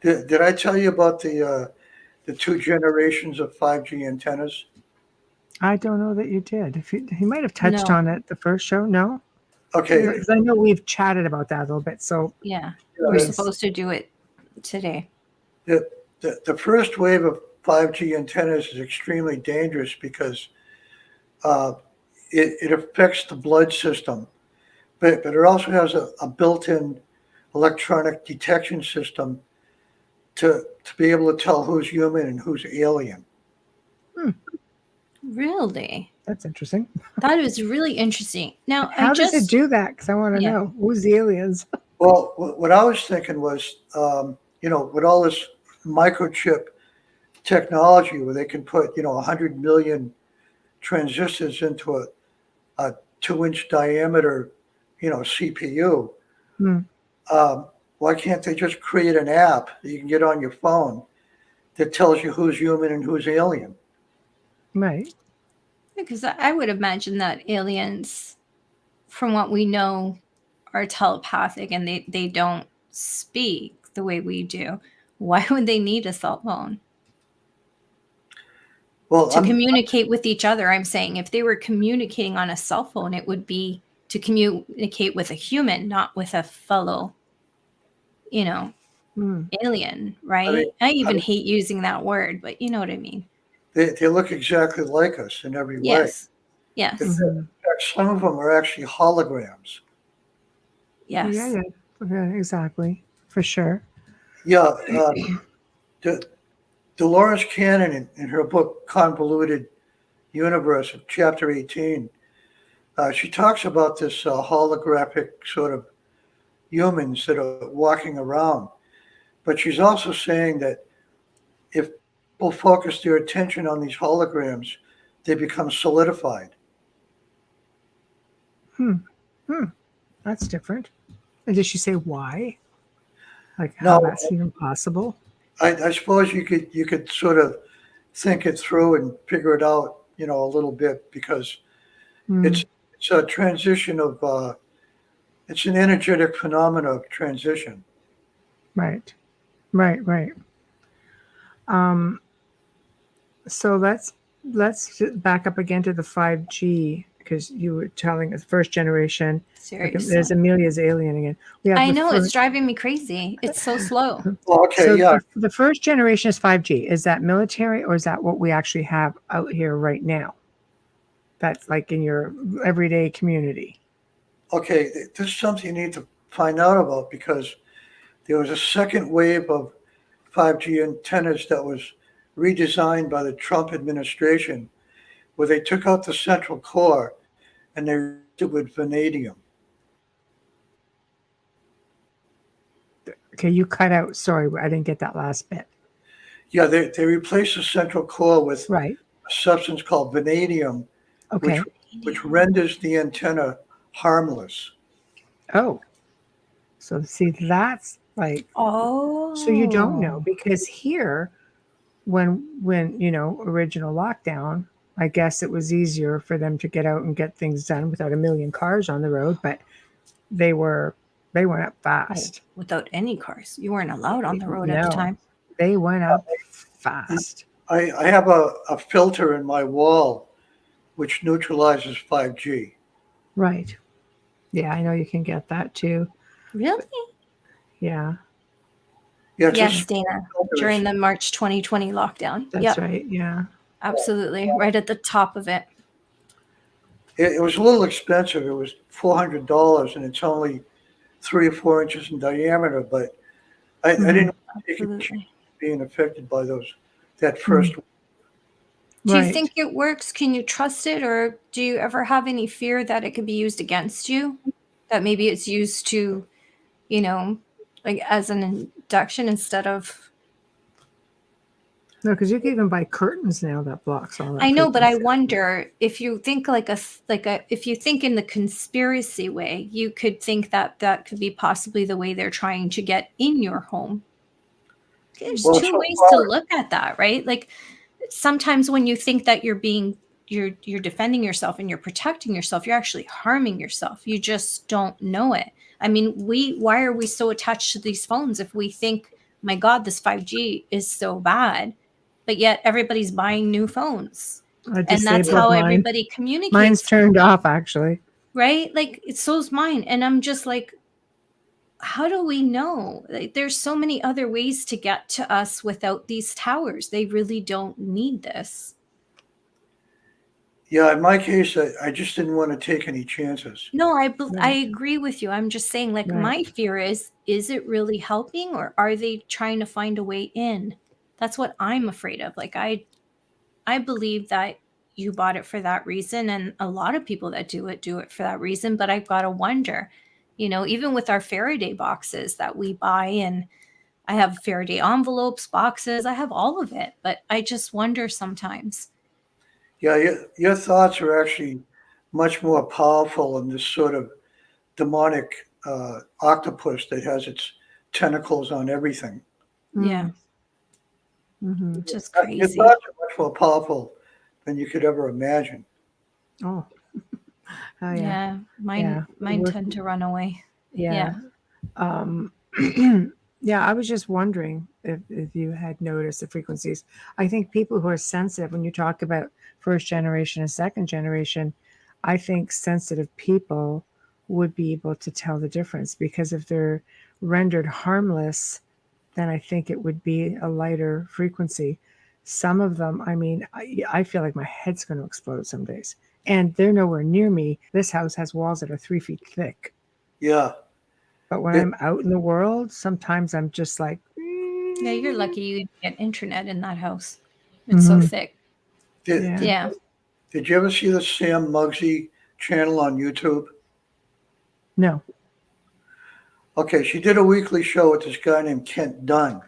Speaker 4: Did I tell you about the 2 generations of 5G antennas?
Speaker 2: I don't know that you did. If you might have touched on it the first show. No.
Speaker 4: Okay.
Speaker 2: Because I know we've chatted about that a little bit. So
Speaker 3: yeah, we're supposed to do it today.
Speaker 4: The first wave of 5G antennas is extremely dangerous because it affects the blood system, but it also has a built-in electronic detection system to be able to tell who's human and who's alien.
Speaker 3: Really?
Speaker 2: That's interesting.
Speaker 3: That is really interesting. Now,
Speaker 2: how does it do that? Because I want to know who's the aliens.
Speaker 4: Well, what I was thinking was, with all this microchip technology where they can put, 100 million transistors into a 2-inch diameter, CPU. Why can't they just create an app that you can get on your phone that tells you who's human and who's alien?
Speaker 2: Right.
Speaker 3: Because I would imagine that aliens, from what we know, are telepathic and they don't speak the way we do. Why would they need a cell phone?
Speaker 4: Well,
Speaker 3: to communicate with each other. I'm saying if they were communicating on a cell phone, it would be to communicate with a human, not with a fellow, alien, right? I even hate using that word, but you know what I mean.
Speaker 4: They look exactly like us in every way.
Speaker 3: Yes.
Speaker 4: In fact, some of them are actually holograms.
Speaker 3: Yes.
Speaker 2: Yeah, exactly. For sure.
Speaker 4: Yeah. Dolores Cannon, in her book Convoluted Universe, chapter 18, she talks about this holographic sort of humans that are walking around. But she's also saying that if people focus their attention on these holograms, they become solidified.
Speaker 2: That's different. And did she say why? Like how that's even possible?
Speaker 4: I suppose you could sort of think it through and figure it out, a little bit, because it's a transition of It's an energetic phenomena of transition.
Speaker 2: Right. So let's back up again to the 5G, because you were telling us first generation.
Speaker 3: Seriously.
Speaker 2: There's Amelia's alien again.
Speaker 3: I know, it's driving me crazy. It's so slow.
Speaker 4: Well, okay,
Speaker 2: so
Speaker 4: yeah.
Speaker 2: the first generation is 5G. Is that military, or is that what we actually have out here right now? That's like in your everyday community.
Speaker 4: Okay, this is something you need to find out about, because there was a second wave of 5G antennas that was redesigned by the Trump administration, where they took out the central core and they replaced it with vanadium.
Speaker 2: Okay, you cut out. Sorry, I didn't get that last bit.
Speaker 4: Yeah, they replaced the central core with
Speaker 2: Right.
Speaker 4: a substance called vanadium,
Speaker 2: Okay.
Speaker 4: which renders the antenna harmless.
Speaker 2: Oh, so see, that's like, so you don't know, because here, when original lockdown, I guess it was easier for them to get out and get things done without a million cars on the road, but they went up fast.
Speaker 3: Without any cars. You weren't allowed on the road at the time.
Speaker 2: They went up fast.
Speaker 4: I have a filter in my wall which neutralizes 5G.
Speaker 2: Right. Yeah, I know you can get that too.
Speaker 3: Really?
Speaker 2: Yeah.
Speaker 3: Yes, Dana. During the March 2020 lockdown.
Speaker 2: That's right. Yeah.
Speaker 3: Absolutely. Right at the top of it.
Speaker 4: It was a little expensive. It was $400, and it's only 3 or 4 inches in diameter. But I didn't take it being affected by that first.
Speaker 3: Do you think it works? Can you trust it, or do you ever have any fear that it could be used against you? That maybe it's used to, like as an induction instead of.
Speaker 2: No, because you can even buy curtains now that blocks all that.
Speaker 3: I know, but I wonder if you think if you think in the conspiracy way, you could think that that could be possibly the way they're trying to get in your home. There's two ways to look at that, right? Like sometimes when you think that you're defending yourself and you're protecting yourself, you're actually harming yourself. You just don't know it. I mean, why are we so attached to these phones if we think, my God, this 5G is so bad? But yet everybody's buying new phones. And that's how everybody communicates.
Speaker 2: Mine's turned off, actually.
Speaker 3: Right? Like, so's mine. And I'm just like, how do we know? Like, there's so many other ways to get to us without these towers. They really don't need this.
Speaker 4: Yeah, in my case, I just didn't want to take any chances.
Speaker 3: No, I agree with you. I'm just saying, like, my fear is it really helping, or are they trying to find a way in? That's what I'm afraid of. Like, I believe that you bought it for that reason, and a lot of people that do it for that reason. But I've got to wonder, even with our Faraday boxes that we buy, and I have Faraday envelopes, boxes, I have all of it. But I just wonder sometimes.
Speaker 4: Yeah, your thoughts are actually much more powerful than this sort of demonic octopus that has its tentacles on everything.
Speaker 3: Yeah.
Speaker 2: Mm-hmm.
Speaker 3: Just crazy.
Speaker 4: Your thoughts are much more powerful than you could ever imagine.
Speaker 2: Oh.
Speaker 3: Yeah. Mine tend to run away.
Speaker 2: Yeah. Yeah, I was just wondering if you had noticed the frequencies. I think people who are sensitive, when you talk about first generation and second generation, I think sensitive people would be able to tell the difference, because if they're rendered harmless, then I think it would be a lighter frequency. Some of them, I mean, I feel like my head's going to explode some days, and they're nowhere near me. This house has walls that are 3 feet thick.
Speaker 4: Yeah.
Speaker 2: But when I'm out in the world, sometimes I'm just like,
Speaker 3: yeah, you're lucky you get internet in that house. It's so thick.
Speaker 4: Did you ever see the Sam Muggsy channel on YouTube?
Speaker 2: No.
Speaker 4: Okay, she did a weekly show with this guy named Kent Dunn.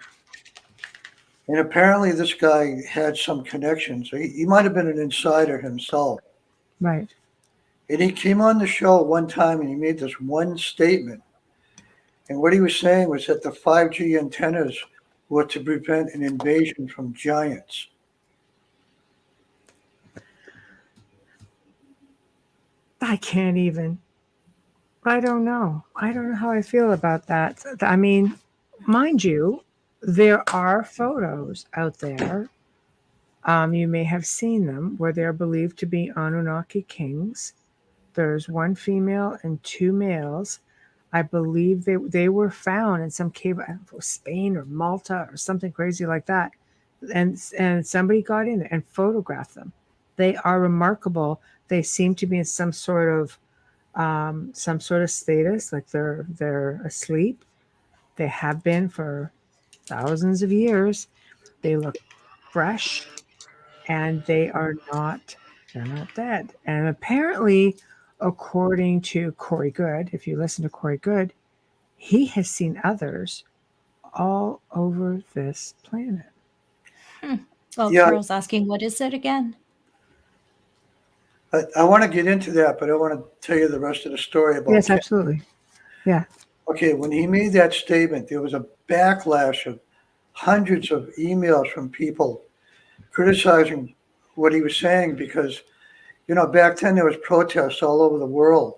Speaker 4: And apparently this guy had some connections. He might have been an insider himself.
Speaker 2: Right.
Speaker 4: And he came on the show one time and he made this one statement. And what he was saying was that the 5G antennas were to prevent an invasion from giants.
Speaker 2: I can't even. I don't know. I don't know how I feel about that. I mean, mind you, there are photos out there. You may have seen them where they're believed to be Anunnaki kings. There's one female and two males. I believe they were found in some cave, I don't know if it was Spain or Malta or something crazy like that. And somebody got in there and photographed them. They are remarkable. They seem to be in some sort of status, like they're asleep. They have been for thousands of years. They look fresh, and they're not dead. And apparently, according to Corey Good, if you listen to Corey Good, he has seen others all over this planet.
Speaker 3: Well, yeah. Carol's asking, what is it again?
Speaker 4: I want to get into that, but I want to tell you the rest of the story about.
Speaker 2: Yes, absolutely. Yeah.
Speaker 4: Okay, when he made that statement, there was a backlash of hundreds of emails from people criticizing what he was saying because, back then there was protests all over the world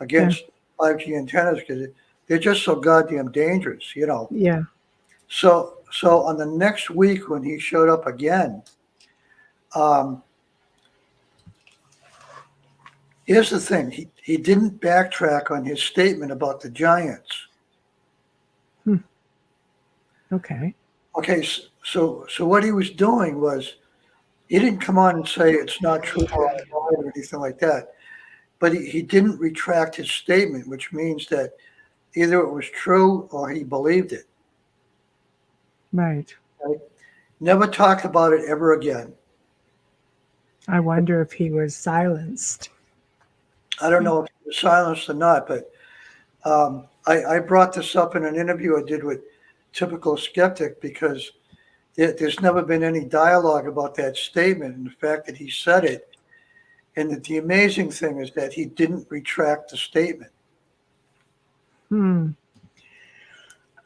Speaker 4: against 5G antennas because they're just so goddamn dangerous,
Speaker 2: Yeah.
Speaker 4: So on the next week when he showed up again, here's the thing. He didn't backtrack on his statement about the giants.
Speaker 2: Okay.
Speaker 4: Okay, so what he was doing was he didn't come on and say it's not true or anything like that. But he didn't retract his statement, which means that either it was true or he believed it.
Speaker 2: Right.
Speaker 4: Never talked about it ever again.
Speaker 2: I wonder if he was silenced.
Speaker 4: I don't know if he was silenced or not, but I brought this up in an interview I did with Typical Skeptic because there's never been any dialogue about that statement and the fact that he said it. And that the amazing thing is that he didn't retract the statement.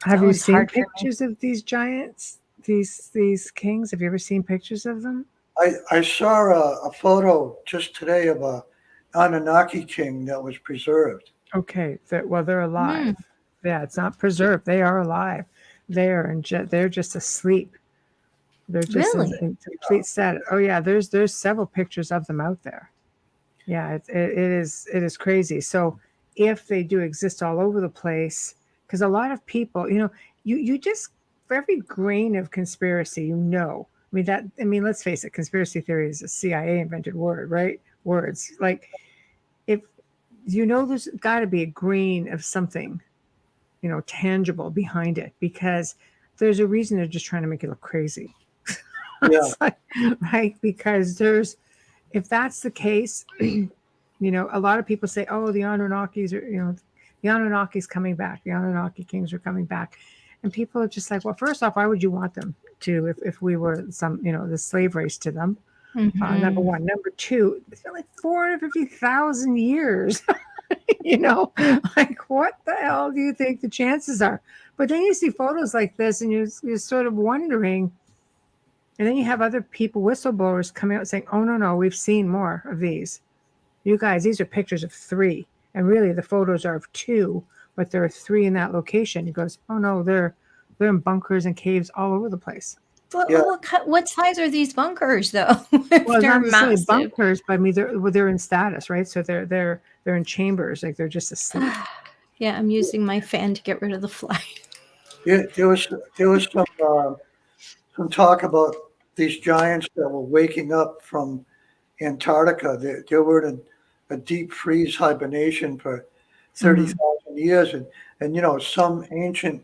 Speaker 2: Have you seen pictures of these giants, these kings? Have you ever seen pictures of them?
Speaker 4: I saw a photo just today of a Anunnaki king that was preserved.
Speaker 2: Okay, they're alive. Yeah, it's not preserved. They are alive. They're just asleep. They're just in complete set. Oh yeah, there's several pictures of them out there. Yeah, it is crazy. So if they do exist all over the place, because a lot of people, you just, for every grain of conspiracy, let's face it, conspiracy theory is a CIA invented word, right? Words. Like, if there's got to be a grain of something, tangible behind it, because there's a reason they're just trying to make it look crazy.
Speaker 4: Yeah.
Speaker 2: Right? Because if that's the case, a lot of people say, oh, the Anunnakis are, the Anunnakis coming back. The Anunnaki kings are coming back. And people are just like, well, first off, why would you want them to if we were the slave race to them? Number one. Number two, it's been like 450,000 years. Like, what the hell do you think the chances are? But then you see photos like this and you're sort of wondering. And then you have other people, whistleblowers, coming out saying, oh, no, we've seen more of these. You guys, these are pictures of 3. And really, the photos are of 2, but there are 3 in that location. He goes, oh, no, they're in bunkers and caves all over the place.
Speaker 3: What size are these bunkers, though?
Speaker 2: Well, they're not necessarily bunkers, but I mean, they're in status, right? So they're in chambers, like they're just asleep.
Speaker 3: Yeah, I'm using my fan to get rid of the fly.
Speaker 4: Yeah, there was some talk about these giants that were waking up from Antarctica. They were in a deep freeze hibernation for 30,000 years. And some ancient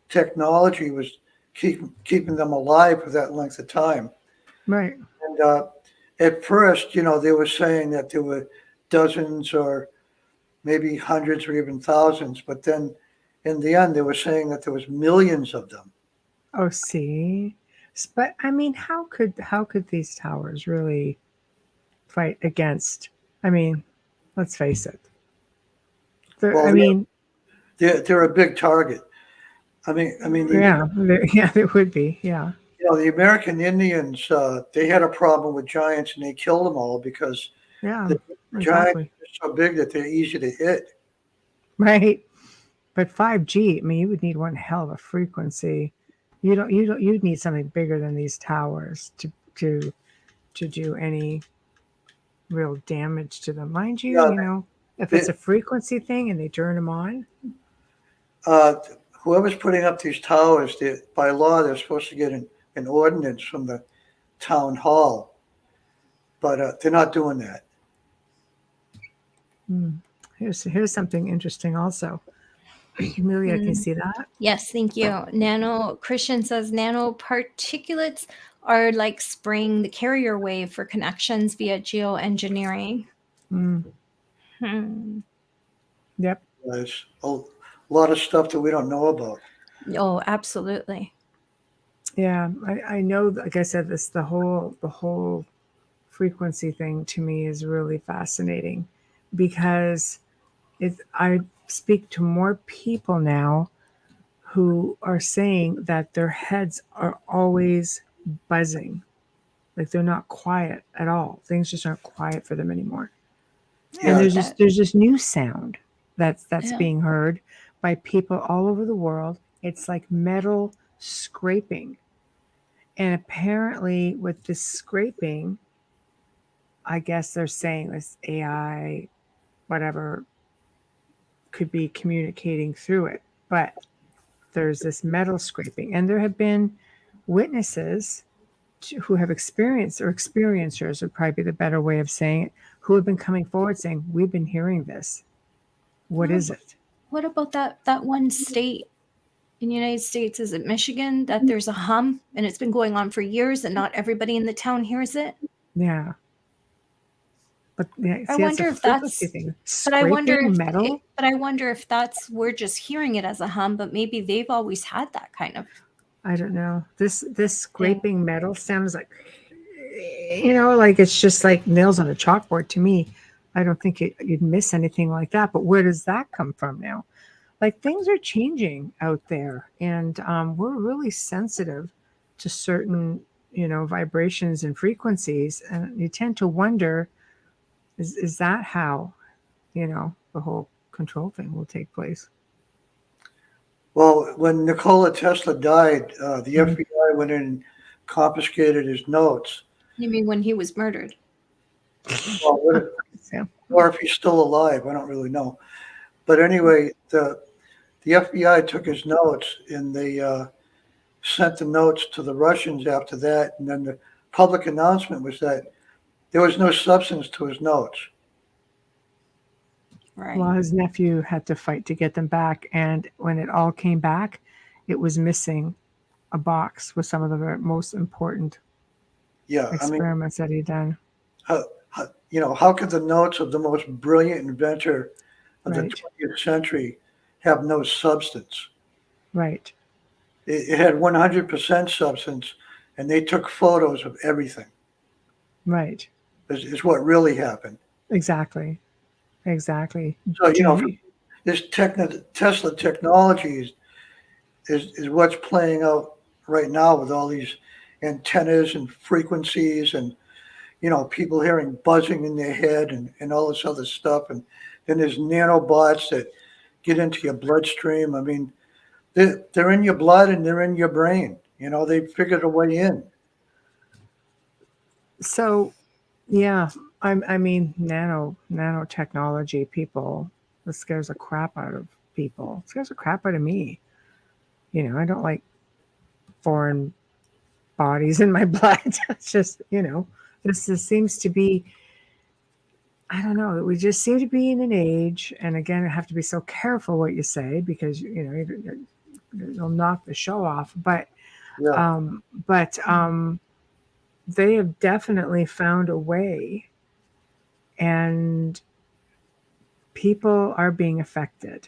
Speaker 4: technology was keeping them alive for that length of time.
Speaker 2: Right.
Speaker 4: And at first, they were saying that there were dozens or maybe hundreds or even thousands. But then in the end, they were saying that there was millions of them.
Speaker 2: Oh, see? But I mean, how could these towers really fight against? I mean, let's face it. They're
Speaker 4: a big target.
Speaker 2: They would be. Yeah.
Speaker 4: The American Indians, they had a problem with giants and they killed them all because the giants are so big that they're easy to hit.
Speaker 2: Right. But 5G, I mean, you would need one hell of a frequency. You'd need something bigger than these towers to do any real damage to them. Mind you,
Speaker 4: Yeah,
Speaker 2: if it's a frequency thing and they turn them on.
Speaker 4: Whoever's putting up these towers, by law, they're supposed to get an ordinance from the town hall, but they're not doing that.
Speaker 2: Here's something interesting also. Amelia, can you see that?
Speaker 3: Yes, thank you. Christian says nanoparticulates are like spraying the carrier wave for connections via geoengineering.
Speaker 2: Yep.
Speaker 4: There's a lot of stuff that we don't know about.
Speaker 3: Oh, absolutely.
Speaker 2: Yeah, I know. Like I said, the whole frequency thing to me is really fascinating because I speak to more people now who are saying that their heads are always buzzing, like they're not quiet at all. Things just aren't quiet for them anymore.
Speaker 3: Yeah,
Speaker 2: and there's this new sound that's being heard by people all over the world. It's like metal scraping. And apparently with this scraping, I guess they're saying this AI, whatever, could be communicating through it. But there's this metal scraping. And there have been witnesses who have experienced, or experiencers would probably be the better way of saying it, who have been coming forward saying, we've been hearing this. What is it?
Speaker 3: What about that one state in the United States? Is it Michigan that there's a hum and it's been going on for years and not everybody in the town hears it?
Speaker 2: Yeah. But yeah,
Speaker 3: I wonder if that's
Speaker 2: thing.
Speaker 3: But I wonder if
Speaker 2: metal.
Speaker 3: But I wonder if that's we're just hearing it as a hum, but maybe they've always had that kind of.
Speaker 2: I don't know. This scraping metal sounds like, like it's just like nails on a chalkboard to me. I don't think you'd miss anything like that. But where does that come from now? Like things are changing out there, and we're really sensitive to certain, vibrations and frequencies, and you tend to wonder, is that how, the whole control thing will take place?
Speaker 4: Well, when Nikola Tesla died, the FBI went in and confiscated his notes.
Speaker 3: You mean when he was murdered?
Speaker 4: Well, or if he's still alive, I don't really know. But anyway, the FBI took his notes and they sent the notes to the Russians after that. And then the public announcement was that there was no substance to his notes.
Speaker 3: Right.
Speaker 2: Well, his nephew had to fight to get them back. And when it all came back, it was missing a box with some of the most important experiments that he'd done.
Speaker 4: How could the notes of the most brilliant inventor of the 20th century have no substance?
Speaker 2: Right.
Speaker 4: It had 100% substance, and they took photos of everything.
Speaker 2: Right.
Speaker 4: Is what really happened.
Speaker 2: Exactly.
Speaker 4: So, this Tesla technology is what's playing out right now with all these antennas and frequencies and, people hearing buzzing in their head and all this other stuff. And then there's nanobots that get into your bloodstream. I mean, they're in your blood and they're in your brain. They figured a way in.
Speaker 2: So, yeah, I mean, nanotechnology, people, it scares the crap out of people. It scares the crap out of me. I don't like foreign bodies in my blood. It's just, this seems to be, I don't know, we just seem to be in an age, and again, I have to be so careful what you say because, you'll knock the show off. But, they have definitely found a way, and people are being affected.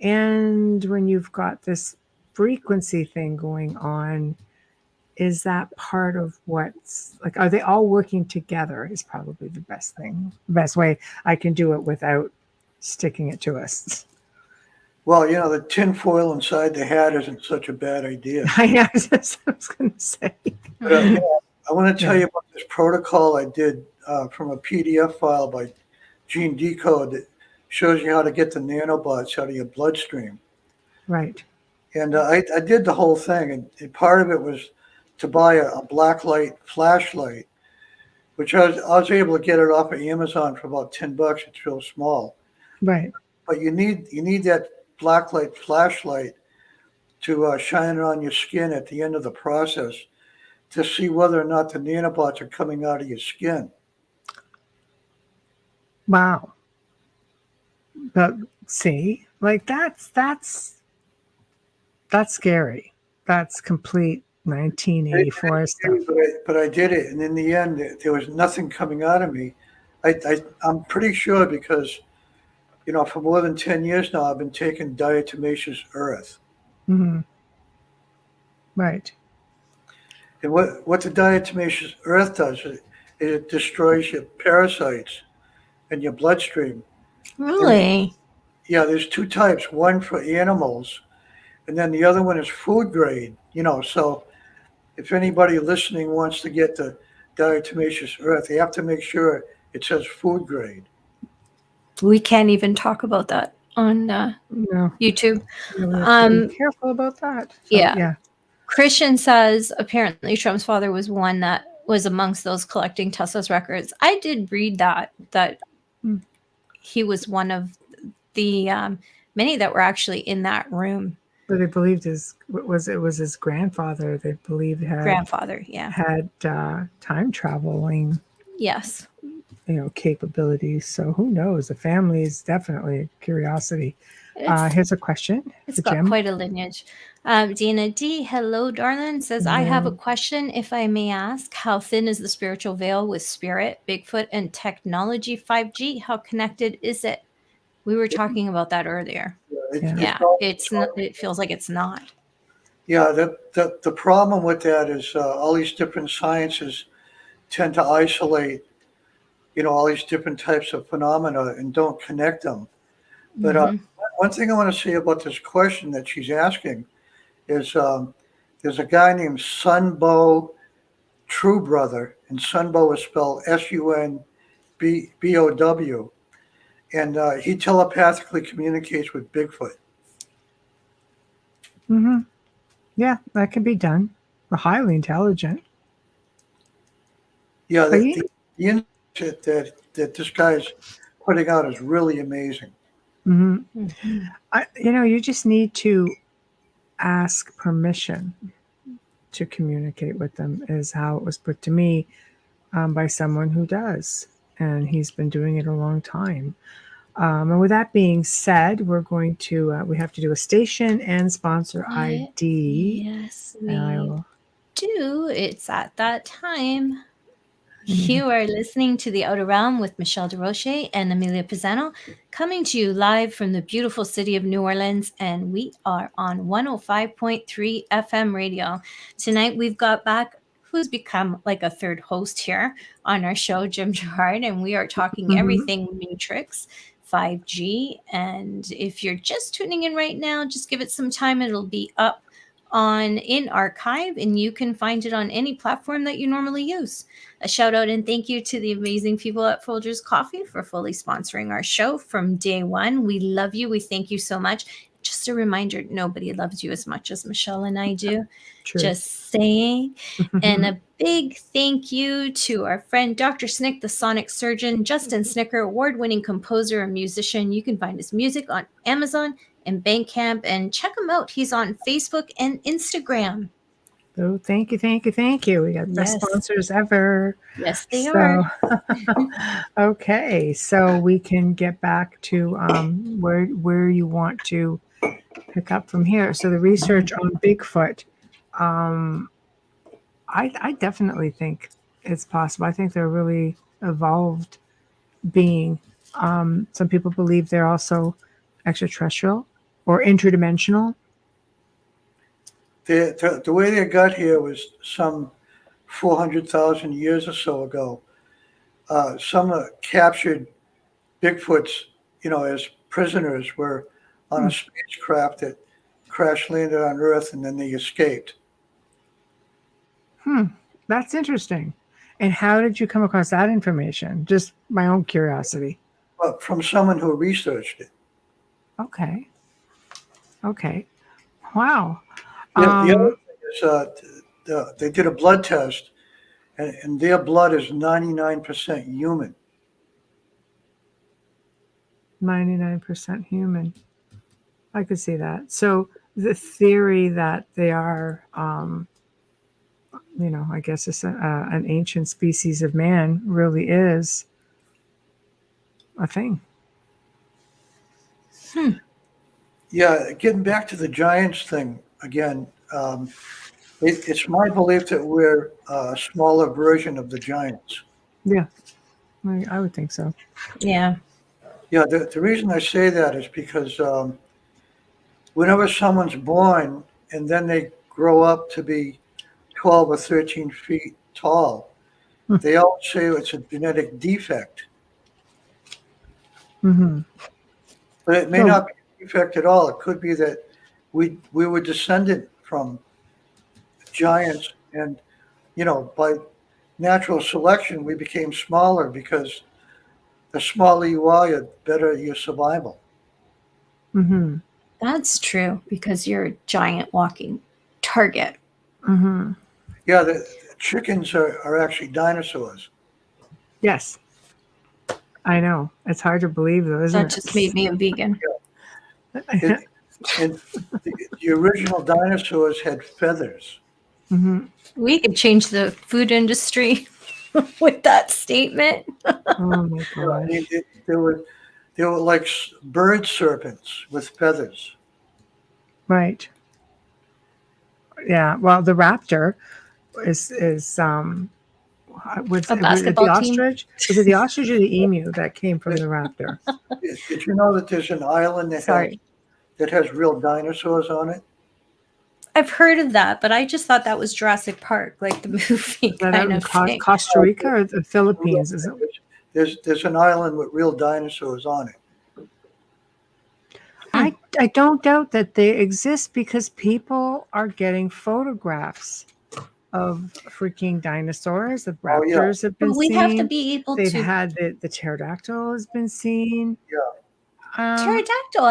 Speaker 2: And when you've got this frequency thing going on, is that part of what's like, are they all working together is probably the best way I can do it without sticking it to us.
Speaker 4: Well, the tinfoil inside the hat isn't such a bad idea.
Speaker 2: I know, that's what I was going to say.
Speaker 4: But, I want to tell you about this protocol I did from a PDF file by decode shows you how to get the nanobots out of your bloodstream.
Speaker 2: Right.
Speaker 4: And I did the whole thing, and part of it was to buy a blacklight flashlight, which I was able to get it off of Amazon for about $10. It's real small.
Speaker 2: Right.
Speaker 4: But you need that blacklight flashlight to shine it on your skin at the end of the process to see whether or not the nanobots are coming out of your skin.
Speaker 2: Wow. But see, like that's scary. That's complete 1984 stuff.
Speaker 4: But I did it, and in the end, there was nothing coming out of me. I'm pretty sure because, for more than 10 years now, I've been taking diatomaceous earth.
Speaker 2: Mm-hmm. Right.
Speaker 4: And what the diatomaceous earth does is it destroys your parasites in your bloodstream.
Speaker 3: Really?
Speaker 4: Yeah, there's two types, one for animals, and then the other one is food grade, so if anybody listening wants to get the diatomaceous earth, they have to make sure it says food grade.
Speaker 3: We can't even talk about that on YouTube.
Speaker 2: Be careful about that. So,
Speaker 3: yeah. Christian says apparently Trump's father was one that was amongst those collecting Tesla's records. I did read that he was one of the many that were actually in that room.
Speaker 2: But they believed it was his grandfather. They believed had time traveling.
Speaker 3: Yes.
Speaker 2: Capabilities. So who knows? The family is definitely a curiosity. Here's a question.
Speaker 3: It's got
Speaker 2: Jim.
Speaker 3: quite a lineage. Dina D, hello, darling, says, I have a question, if I may ask. How thin is the spiritual veil with spirit, Bigfoot, and technology 5G? How connected is it? We were talking about that earlier. It feels like it's not.
Speaker 4: Yeah, the problem with that is all these different sciences tend to isolate, all these different types of phenomena and don't connect them. But one thing I want to say about this question that she's asking is there's a guy named Sunbow Truebrother, and Sunbow is spelled Sunbow, and he telepathically communicates with Bigfoot.
Speaker 2: Mm-hmm. Yeah, that can be done. We're highly intelligent.
Speaker 4: Yeah, the insight that this guy's putting out is really amazing.
Speaker 2: Mm-hmm. You just need to ask permission to communicate with them, is how it was put to me by someone who does, and he's been doing it a long time. And with that being said, we're going to we have to do a station and sponsor ID.
Speaker 3: Yes, we do. It's at that time. You are listening to The Outer Realm with Michelle DeRoche and Amelia Pisano, coming to you live from the beautiful city of New Orleans, and we are on 105.3 FM radio. Tonight we've got back who's become like a third host here on our show, Jim Girouard, and we are talking everything Matrix, 5G, and if you're just tuning in right now, just give it some time. It'll be up in archive, and you can find it on any platform that you normally use. A shout out and thank you to the amazing people at Folgers Coffee for fully sponsoring our show from day one. We love you. We thank you so much. Just a reminder, nobody loves you as much as Michelle and I do. True. Just saying. And a big thank you to our friend Dr. Snick, the sonic surgeon, Justin Snicker, award-winning composer and musician. You can find his music on Amazon and Bandcamp, and check him out. He's on Facebook and Instagram.
Speaker 2: Oh, thank you. We got best sponsors ever.
Speaker 3: Yes, they are.
Speaker 2: Okay, so we can get back to where you want to pick up from here. So the research on Bigfoot, I definitely think it's possible. I think they're a really evolved being. Some people believe they're also extraterrestrial or interdimensional.
Speaker 4: The way they got here was some 400,000 years or so ago. Some captured Bigfoots, as prisoners, were on a spacecraft that crash landed on Earth, and then they escaped.
Speaker 2: That's interesting. And how did you come across that information? Just my own curiosity.
Speaker 4: from someone who researched it.
Speaker 2: Okay. Wow.
Speaker 4: The other thing is they did a blood test, and their blood is 99% human.
Speaker 2: 99% human. I could see that. So the theory that they are, I guess it's an ancient species of man really is a thing.
Speaker 4: Yeah, getting back to the giants thing again, it's my belief that we're a smaller version of the giants.
Speaker 2: Yeah, I would think so.
Speaker 3: Yeah.
Speaker 4: Yeah, the reason I say that is because whenever someone's born and then they grow up to be 12 or 13 feet tall, they all say it's a genetic defect.
Speaker 2: Mm-hmm.
Speaker 4: But it may not be a defect at all. It could be that we were descended from giants, and by natural selection, we became smaller because the smaller you are, the better your survival.
Speaker 2: Mm-hmm.
Speaker 3: That's true, because you're a giant walking target.
Speaker 2: Mm-hmm.
Speaker 4: Yeah, the chickens are actually dinosaurs.
Speaker 2: Yes, I know. It's hard to believe, though, isn't
Speaker 3: That just made me a vegan.
Speaker 4: And the original dinosaurs had feathers.
Speaker 2: Mm-hmm.
Speaker 3: We could change the food industry with that statement.
Speaker 2: Oh my gosh.
Speaker 4: They were like bird serpents with feathers.
Speaker 2: Right. Yeah. Well, the raptor is was
Speaker 3: A
Speaker 2: it the
Speaker 3: basketball team.
Speaker 2: ostrich? Was it the ostrich or the emu that came from the raptor?
Speaker 4: Did you know that there's an island that has real dinosaurs on it?
Speaker 3: I've heard of that, but I just thought that was Jurassic Park, like the movie
Speaker 2: Is that
Speaker 3: kind
Speaker 2: out
Speaker 3: of
Speaker 2: in
Speaker 3: thing.
Speaker 2: Costa Rica or the Philippines? Is it?
Speaker 4: There's an island with real dinosaurs on it.
Speaker 2: I don't doubt that they exist because people are getting photographs of freaking dinosaurs. The raptors have been
Speaker 3: But we
Speaker 2: seen.
Speaker 3: have to be able
Speaker 2: They've
Speaker 3: to.
Speaker 2: had the pterodactyl has been seen.
Speaker 4: Yeah.
Speaker 3: Pterodactyl,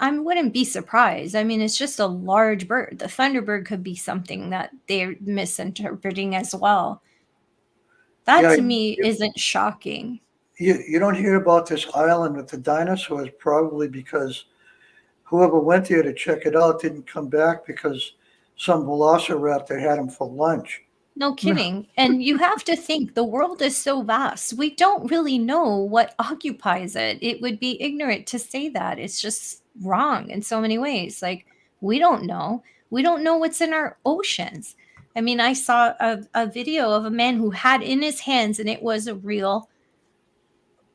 Speaker 3: I wouldn't be surprised. I mean, it's just a large bird. The thunderbird could be something that they're misinterpreting as well. That to me isn't shocking.
Speaker 4: You don't hear about this island with the dinosaurs probably because whoever went there to check it out didn't come back because some velociraptor had them for lunch.
Speaker 3: No kidding. And you have to think the world is so vast. We don't really know what occupies it. It would be ignorant to say that. It's just wrong in so many ways. Like, we don't know. We don't know what's in our oceans. I mean, I saw a video of a man who had in his hands, and it was a real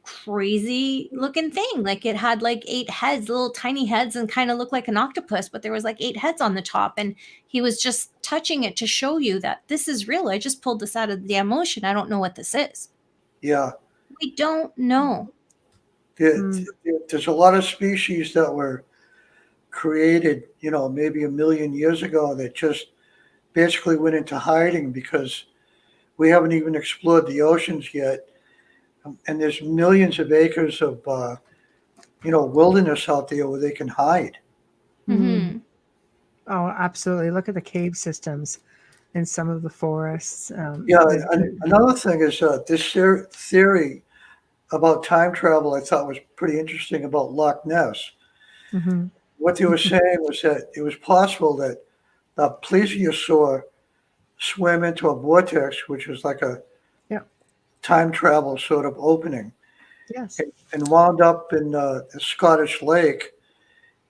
Speaker 3: crazy looking thing. Like, it had like 8 heads, little tiny heads, and kind of looked like an octopus, but there was like 8 heads on the top, and he was just touching it to show you that this is real. I just pulled this out of the damn ocean. I don't know what this is.
Speaker 4: Yeah.
Speaker 3: We don't know.
Speaker 4: There's a lot of species that were created, maybe 1 million years ago that just basically went into hiding because we haven't even explored the oceans yet. And there's millions of acres of, wilderness out there where they can hide.
Speaker 3: Mm-hmm.
Speaker 2: Oh, absolutely. Look at the cave systems in some of the forests.
Speaker 4: Another thing is this theory about time travel I thought was pretty interesting about Loch Ness.
Speaker 2: Mm-hmm.
Speaker 4: What they were saying was that it was possible that the plesiosaur swam into a vortex, which was like a time travel sort of opening.
Speaker 2: Yes.
Speaker 4: And wound up in the Scottish Lake.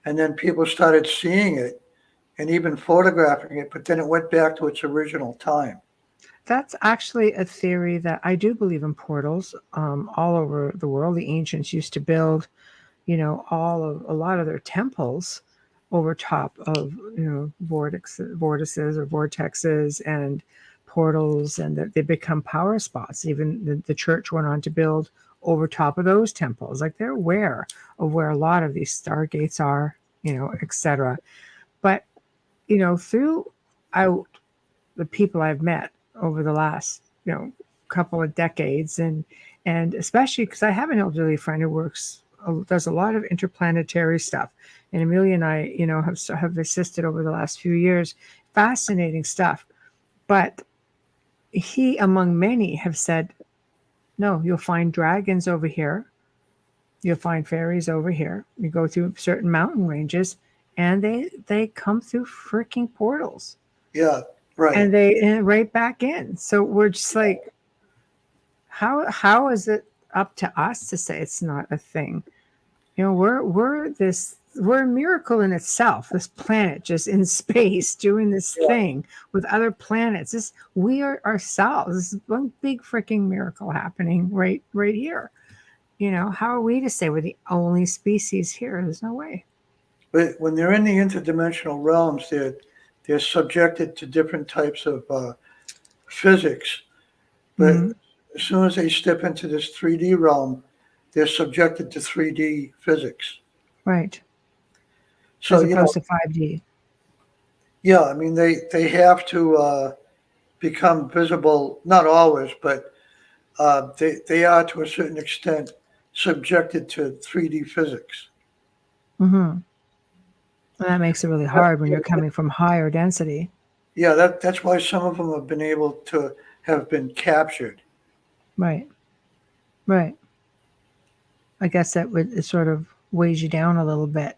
Speaker 4: And then people started seeing it and even photographing it, but then it went back to its original time.
Speaker 2: That's actually a theory that I do believe in portals all over the world. The ancients used to build, a lot of their temples over top of, vortices or vortexes and portals, and that they become power spots. Even the church went on to build over top of those temples. Like, they're aware of where a lot of these stargates are, etc. But, throughout the people I've met over the last, couple of decades, and And especially because I have an elderly friend who does a lot of interplanetary stuff. And Amelia and I, have assisted over the last few years. Fascinating stuff. But he, among many, have said, no, you'll find dragons over here. You'll find fairies over here. You go through certain mountain ranges, and they come through freaking portals.
Speaker 4: Yeah, right.
Speaker 2: And they right back in. So we're just like, how is it up to us to say it's not a thing? We're a miracle in itself. This planet just in space doing this thing with other planets. We are ourselves. This is one big freaking miracle happening right here. How are we to say we're the only species here? There's no way.
Speaker 4: But when they're in the interdimensional realms, they're subjected to different types of physics. But as soon as they step into this 3D realm, they're subjected to 3D physics.
Speaker 2: Right.
Speaker 4: So,
Speaker 2: as opposed to 5D.
Speaker 4: Yeah, I mean, they have to become visible, not always, but they are to a certain extent subjected to 3D physics.
Speaker 2: Mm-hmm. And that makes it really hard when you're coming from higher density.
Speaker 4: Yeah, that's why some of them have been able to have been captured.
Speaker 2: Right. I guess it sort of weighs you down a little bit,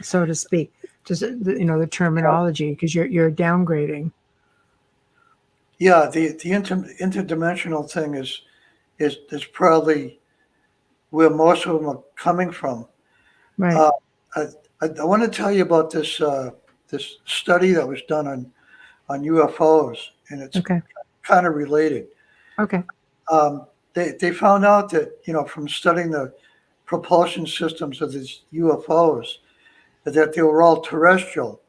Speaker 2: so to speak. Just the terminology, because you're downgrading.
Speaker 4: Yeah, the interdimensional thing is probably where most of them are coming from.
Speaker 2: Right.
Speaker 4: I want to tell you about this this study that was done on UFOs, and it's kind of related.
Speaker 2: Okay.
Speaker 4: They found out that from studying the propulsion systems of these UFOs, that they were all terrestrial,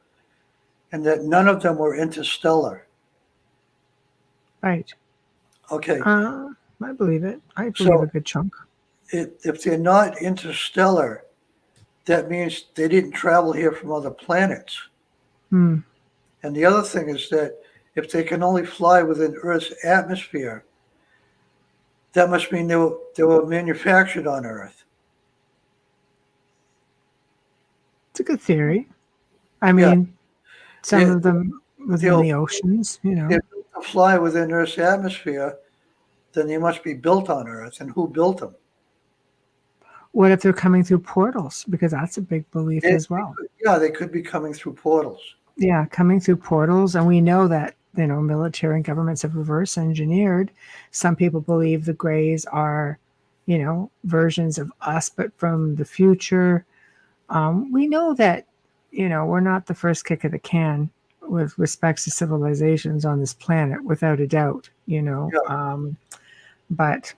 Speaker 4: and that none of them were interstellar.
Speaker 2: Right.
Speaker 4: Okay.
Speaker 2: I believe it. I believe a good chunk.
Speaker 4: If they're not interstellar, that means they didn't travel here from other planets. And the other thing is that if they can only fly within Earth's atmosphere, that must mean they were manufactured on Earth.
Speaker 2: It's a good theory. I mean, some of them within the oceans,
Speaker 4: If they fly within Earth's atmosphere, then they must be built on Earth. And who built them?
Speaker 2: What if they're coming through portals? Because that's a big belief as well.
Speaker 4: They could be coming through portals.
Speaker 2: Yeah, coming through portals. And we know that, military and governments have reverse engineered. Some people believe the Greys are, versions of us, but from the future. We know that, we're not the first kick of the can with respects to civilizations on this planet, without a doubt, but,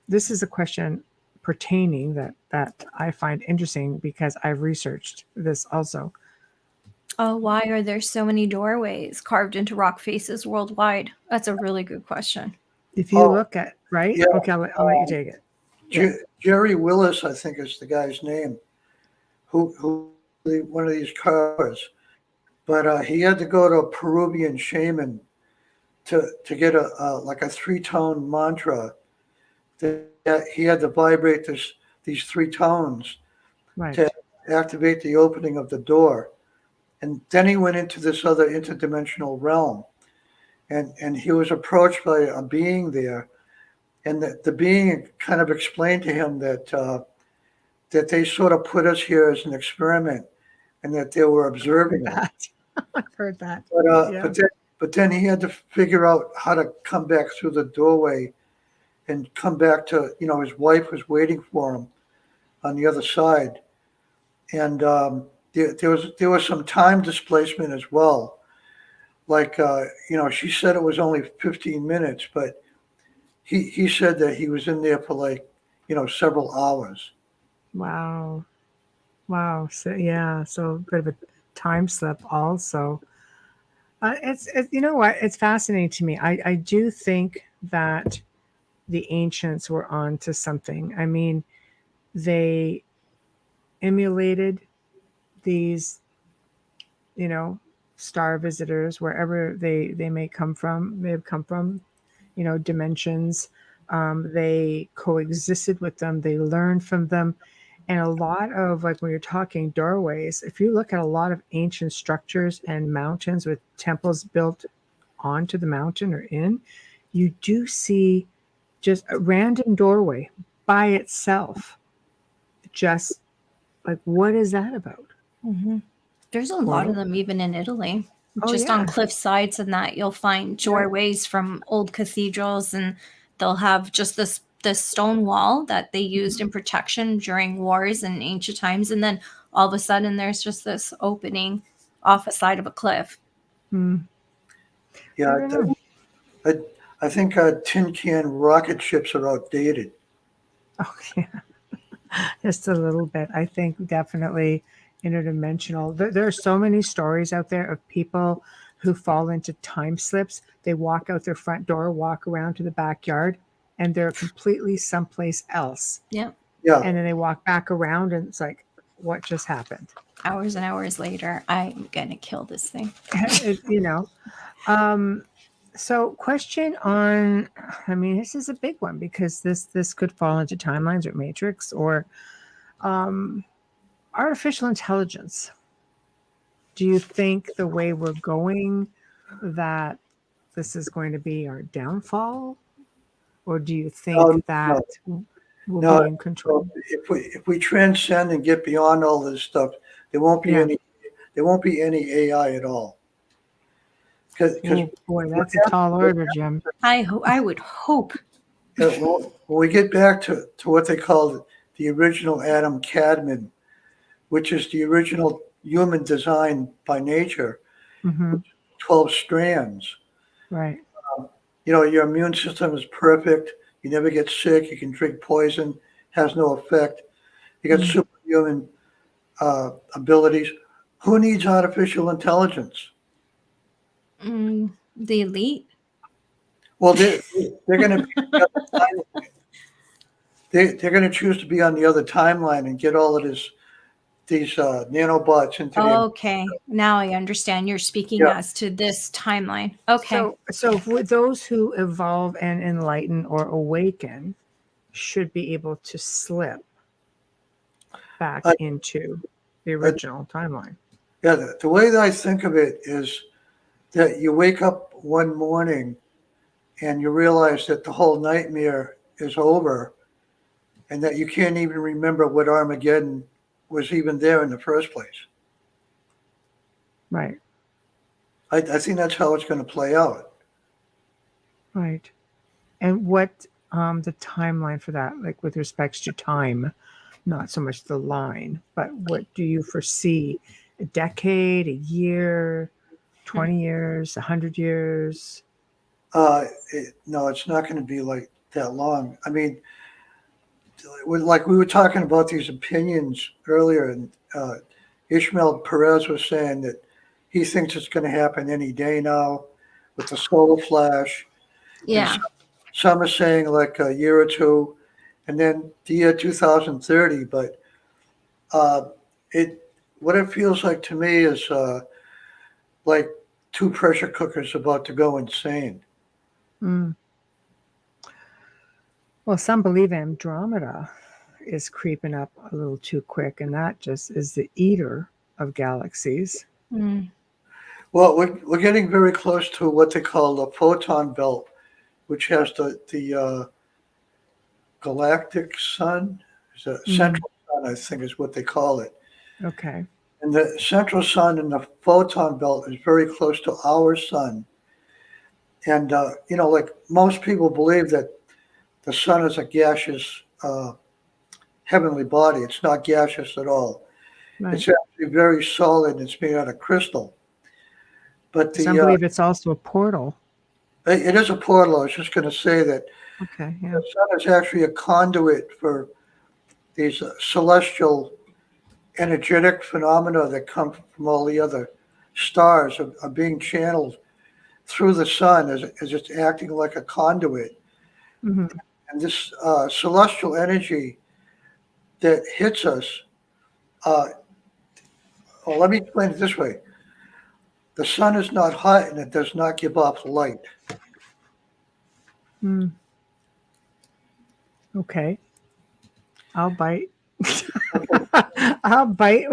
Speaker 2: this is a question pertaining that I find interesting because I've researched this also.
Speaker 3: Oh, why are there so many doorways carved into rock faces worldwide? That's a really good question.
Speaker 2: If you look at, right? Yeah. Okay, I'll let you take it.
Speaker 4: Jerry Willis, I think is the guy's name, who one of these carvers, but he had to go to a Peruvian shaman to get a 3-tone mantra. That he had to vibrate these 3 tones to activate the opening of the door. And then he went into this other interdimensional realm. And he was approached by a being there. And the being kind of explained to him that they sort of put us here as an experiment and that they were observing
Speaker 2: that. I've heard that.
Speaker 4: But then he had to figure out how to come back through the doorway and come back to, his wife was waiting for him on the other side. And there was some time displacement as well. She said it was only 15 minutes, but he said that he was in there for several hours.
Speaker 2: Wow. So a bit of a time slip also. It's you know what? It's fascinating to me. I do think that the ancients were on to something. I mean, they emulated these, star visitors wherever they may have come from. dimensions. They coexisted with them. They learned from them. And a lot of, like, when you're talking doorways, if you look at a lot of ancient structures and mountains with temples built onto the mountain or in, you do see just a random doorway by itself. Just like, what is that about?
Speaker 3: Mm-hmm. There's a lot of them even in Italy. Just on cliff sides and that you'll find doorways from old cathedrals, and they'll have just this stone wall that they used in protection during wars in ancient times, and then all of a sudden there's just this opening off a side of a cliff.
Speaker 4: Yeah, I think tin can rocket ships are outdated.
Speaker 2: Oh, yeah. Just a little bit. I think definitely interdimensional. There are so many stories out there of people who fall into time slips. They walk out their front door, walk around to the backyard, and they're completely someplace else.
Speaker 3: Yeah.
Speaker 4: Yeah.
Speaker 2: And then they walk back around, and it's like, what just happened?
Speaker 3: Hours and hours later, I'm going to kill this thing.
Speaker 2: So question on, this is a big one, because this could fall into timelines or matrix or artificial intelligence. Do you think the way we're going that this is going to be our downfall? Or do you think that we'll be in control?
Speaker 4: If we transcend and get beyond all this stuff, there won't be any AI at all.
Speaker 2: Oh boy, that's a tall order, Jim.
Speaker 3: I would hope.
Speaker 4: When we get back to what they call the original Adam Cadman, which is the original human design by nature, 12 strands.
Speaker 2: Right.
Speaker 4: Your immune system is perfect. You never get sick. You can drink poison, has no effect. You got superhuman abilities. Who needs artificial intelligence?
Speaker 3: The elite.
Speaker 4: Well, they're going to be they're going to choose to be on the other timeline and get all of these nanobots into
Speaker 3: Okay, now I understand. You're speaking as to this timeline. Okay.
Speaker 2: So for those who evolve and enlighten or awaken should be able to slip back into the original timeline.
Speaker 4: Yeah, the way that I think of it is that you wake up one morning and you realize that the whole nightmare is over and that you can't even remember what Armageddon was even there in the first place.
Speaker 2: Right.
Speaker 4: I think that's how it's going to play out.
Speaker 2: Right. And what the timeline for that, like with respects to time, not so much the line, but what do you foresee? A decade, a year, 20 years, 100 years?
Speaker 4: No, it's not going to be like that long. Like we were talking about these opinions earlier, and Ishmael Perez was saying that he thinks it's going to happen any day now with the solar flash.
Speaker 3: Yeah.
Speaker 4: Some are saying like a year or two, and then the year 2030. But what it feels like to me is like two pressure cookers about to go insane.
Speaker 2: Well, some believe Andromeda is creeping up a little too quick, and that just is the eater of galaxies.
Speaker 4: Well, we're getting very close to what they call the photon belt, which has the galactic sun, the central sun, I think is what they call it.
Speaker 2: Okay.
Speaker 4: And the central sun and the photon belt is very close to our sun. And, like most people believe that the sun is a gaseous heavenly body. It's not gaseous at all. Right. It's actually very solid. It's made out of crystal. But
Speaker 2: some believe it's also a portal.
Speaker 4: It is a portal. I was just going to say that the sun is actually a conduit for these celestial energetic phenomena that come from all the other stars are being channeled through the sun as it's acting like a conduit. And this celestial energy that hits us, let me explain it this way. The sun is not hot and it does not give off light.
Speaker 2: Mm. Okay. I'll bite. I'll bite.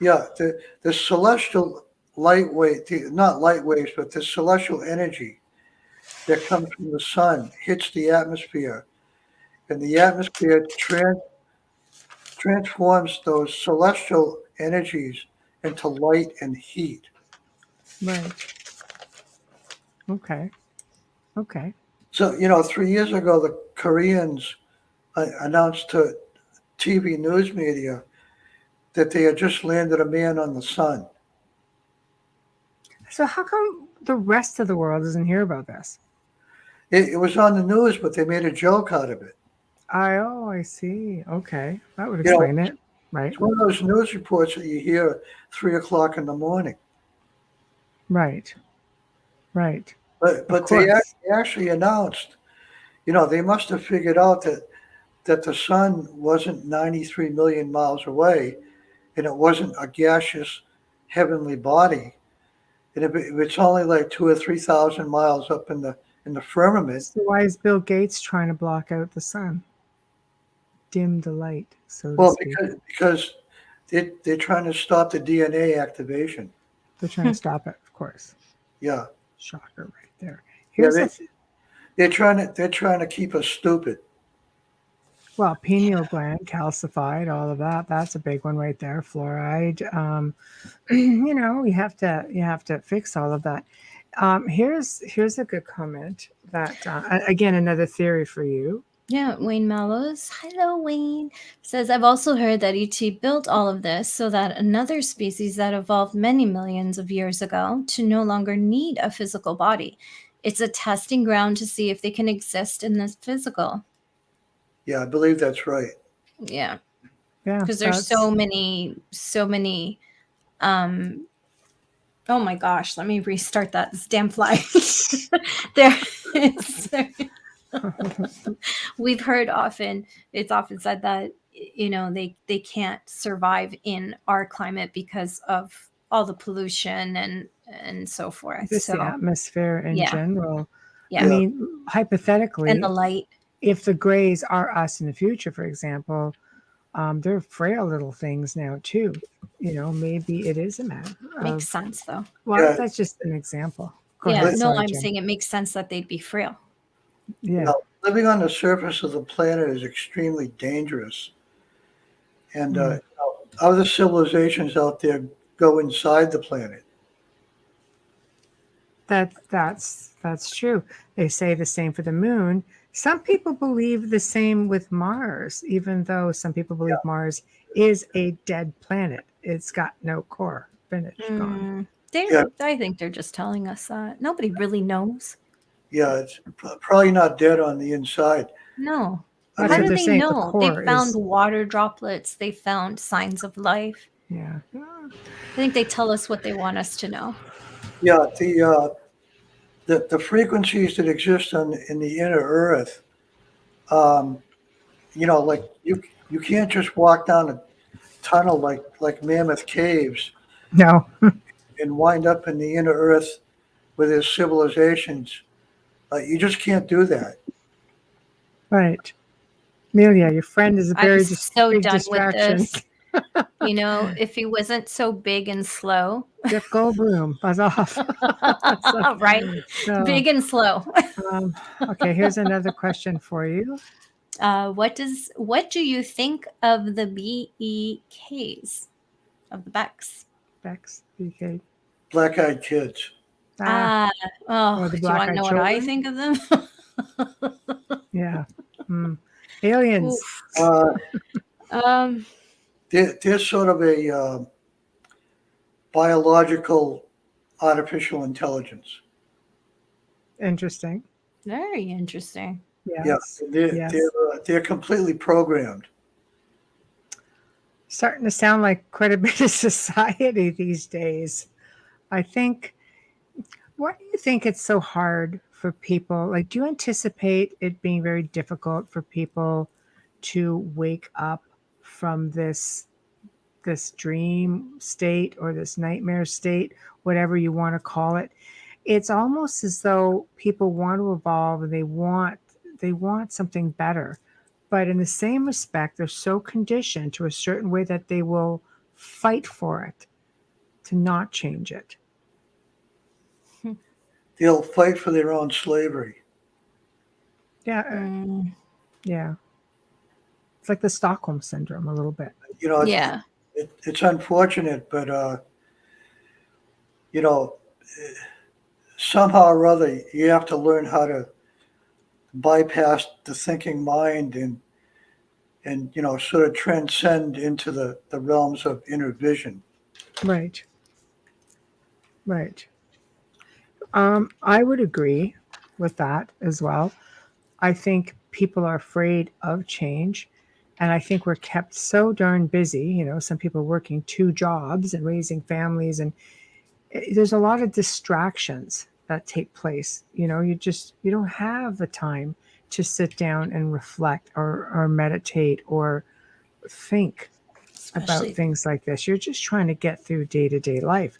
Speaker 4: Yeah, the celestial light wave, not light waves, but the celestial energy that comes from the sun hits the atmosphere, and the atmosphere transforms those celestial energies into light and heat.
Speaker 2: Right. Okay. Okay.
Speaker 4: So, 3 years ago, the Koreans announced to TV news media that they had just landed a man on the sun.
Speaker 2: So how come the rest of the world doesn't hear about this?
Speaker 4: It was on the news, but they made a joke out of it.
Speaker 2: I see. Okay. That would
Speaker 4: You know,
Speaker 2: explain it. Right.
Speaker 4: it's one of those news reports that you hear at 3 o'clock in the morning.
Speaker 2: Right. Right.
Speaker 4: But
Speaker 2: Of
Speaker 4: they
Speaker 2: course.
Speaker 4: actually announced, they must have figured out that the sun wasn't 93 million miles away, and it wasn't a gaseous heavenly body. And if it's only like 2 or 3 thousand miles up in the firmament.
Speaker 2: So why is Bill Gates trying to block out the sun? Dim the light, so to
Speaker 4: Well,
Speaker 2: speak.
Speaker 4: because they're trying to stop the DNA activation.
Speaker 2: They're trying to stop it, of course.
Speaker 4: Yeah.
Speaker 2: Shocker right there.
Speaker 4: Yeah,
Speaker 2: Here's
Speaker 4: they're trying to keep us stupid.
Speaker 2: well, pineal gland calcified, all of that. That's a big one right there. Fluoride. You have to fix all of that. Here's a good comment that again another theory for you.
Speaker 3: Yeah, Wayne Mallows. Hello, Wayne. Says, I've also heard that ET built all of this so that another species that evolved many millions of years ago to no longer need a physical body. It's a testing ground to see if they can exist in this physical.
Speaker 4: Yeah, I believe that's right.
Speaker 3: Yeah.
Speaker 2: Yeah.
Speaker 3: Because there's so many, oh my gosh, let me restart that. This damn fly. there is. We've heard it's often said that they can't survive in our climate because of all the pollution and so forth.
Speaker 2: Just the atmosphere in general.
Speaker 3: Yeah.
Speaker 2: I mean, hypothetically,
Speaker 3: and the light.
Speaker 2: If the grays are us in the future, for example, they're frail little things now too. Maybe it is a matter.
Speaker 3: Makes sense though.
Speaker 2: Well, that's just an example.
Speaker 3: Go ahead. No, I'm saying it makes sense that they'd be frail.
Speaker 2: Yeah.
Speaker 4: Living on the surface of the planet is extremely dangerous. And other civilizations out there go inside the planet.
Speaker 2: That's true. They say the same for the moon. Some people believe the same with Mars, even though some people believe Mars is a dead planet. It's got no core. Finished. Gone.
Speaker 3: I think they're just telling us that. Nobody really knows.
Speaker 4: Yeah, it's probably not dead on the inside.
Speaker 3: No. How do they know? They found water droplets. They found signs of life.
Speaker 2: Yeah.
Speaker 3: I think they tell us what they want us to know.
Speaker 4: Yeah, the frequencies that exist in the inner Earth, like you can't just walk down a tunnel like Mammoth Caves.
Speaker 2: No.
Speaker 4: And wind up in the inner Earth with their civilizations. You just can't do that.
Speaker 2: Right. Amelia, your friend is a very
Speaker 3: so
Speaker 2: big
Speaker 3: done
Speaker 2: distraction.
Speaker 3: With this. If he wasn't so big and slow.
Speaker 2: Jeff Goldblum, buzz off.
Speaker 3: Right. So, big and slow.
Speaker 2: Okay, here's another question for you.
Speaker 3: What do you think of the BEKs? Of the Becks?
Speaker 2: Becks, BK.
Speaker 4: Black-eyed kids.
Speaker 3: Do you want to know what I think of them?
Speaker 2: Yeah. Aliens.
Speaker 4: They're sort of a biological artificial intelligence.
Speaker 2: Interesting.
Speaker 3: Very interesting.
Speaker 2: Yes.
Speaker 4: Yeah, they're completely programmed.
Speaker 2: Starting to sound like quite a bit of society these days. I think. Why do you think it's so hard for people? Like, do you anticipate it being very difficult for people to wake up from this dream state or this nightmare state, whatever you want to call it, it's almost as though people want to evolve and they want something better. But in the same respect, they're so conditioned to a certain way that they will fight for it, to not change it.
Speaker 4: They'll fight for their own slavery.
Speaker 2: Yeah. Yeah. It's like the Stockholm syndrome a little bit.
Speaker 3: Yeah.
Speaker 4: It's unfortunate, but somehow or other, you have to learn how to bypass the thinking mind and sort of transcend into the realms of inner vision.
Speaker 2: Right. Right. I would agree with that as well. I think people are afraid of change. And I think we're kept so darn busy. Some people working 2 jobs and raising families. And there's a lot of distractions that take place. You don't have the time to sit down and reflect or meditate or think about things like this. You're just trying to get through day-to-day life.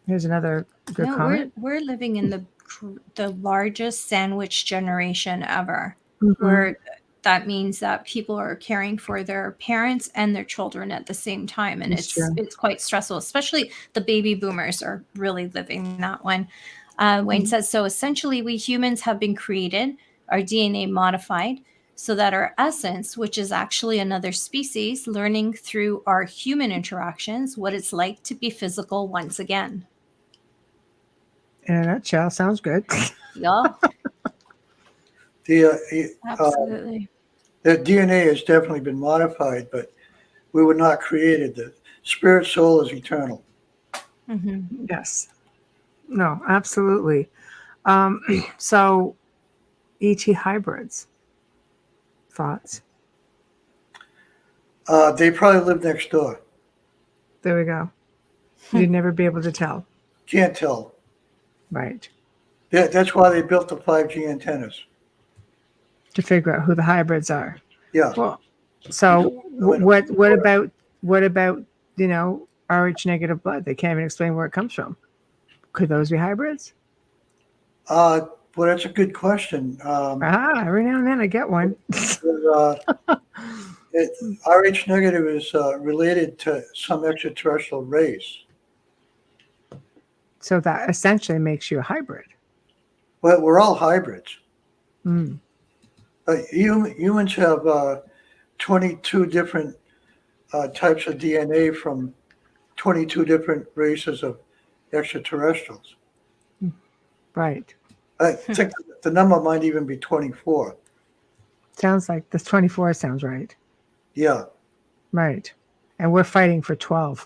Speaker 2: Here's another good comment.
Speaker 3: We're living in the largest sandwich generation ever, where that means that people are caring for their parents and their children at the same time, and it's quite stressful. Especially the baby boomers are really living that one. Wayne says, so essentially, we humans have been created, our DNA modified, so that our essence, which is actually another species, learning through our human interactions what it's like to be physical once again.
Speaker 2: In a nutshell, sounds good.
Speaker 3: Yeah.
Speaker 4: Absolutely. The DNA has definitely been modified, but we were not created. The spirit soul is eternal.
Speaker 2: Mm-hmm. Yes. No, absolutely. So, ET hybrids. Thoughts?
Speaker 4: They probably live next door.
Speaker 2: There we go. You'd never be able to tell.
Speaker 4: Can't tell.
Speaker 2: Right.
Speaker 4: That's why they built the 5G antennas.
Speaker 2: To figure out who the hybrids are.
Speaker 4: Yeah.
Speaker 2: Well, so what about RH negative blood? They can't even explain where it comes from. Could those be hybrids?
Speaker 4: Well, that's a good question.
Speaker 2: Every now and then I get one.
Speaker 4: RH negative is related to some extraterrestrial race.
Speaker 2: So that essentially makes you a hybrid.
Speaker 4: Well, we're all hybrids.
Speaker 2: Mm.
Speaker 4: Humans have 22 different types of DNA from 22 different races of extraterrestrials.
Speaker 2: Right.
Speaker 4: I think the number might even be 24.
Speaker 2: Sounds like this 24 sounds right.
Speaker 4: Yeah.
Speaker 2: Right. And we're fighting for 12.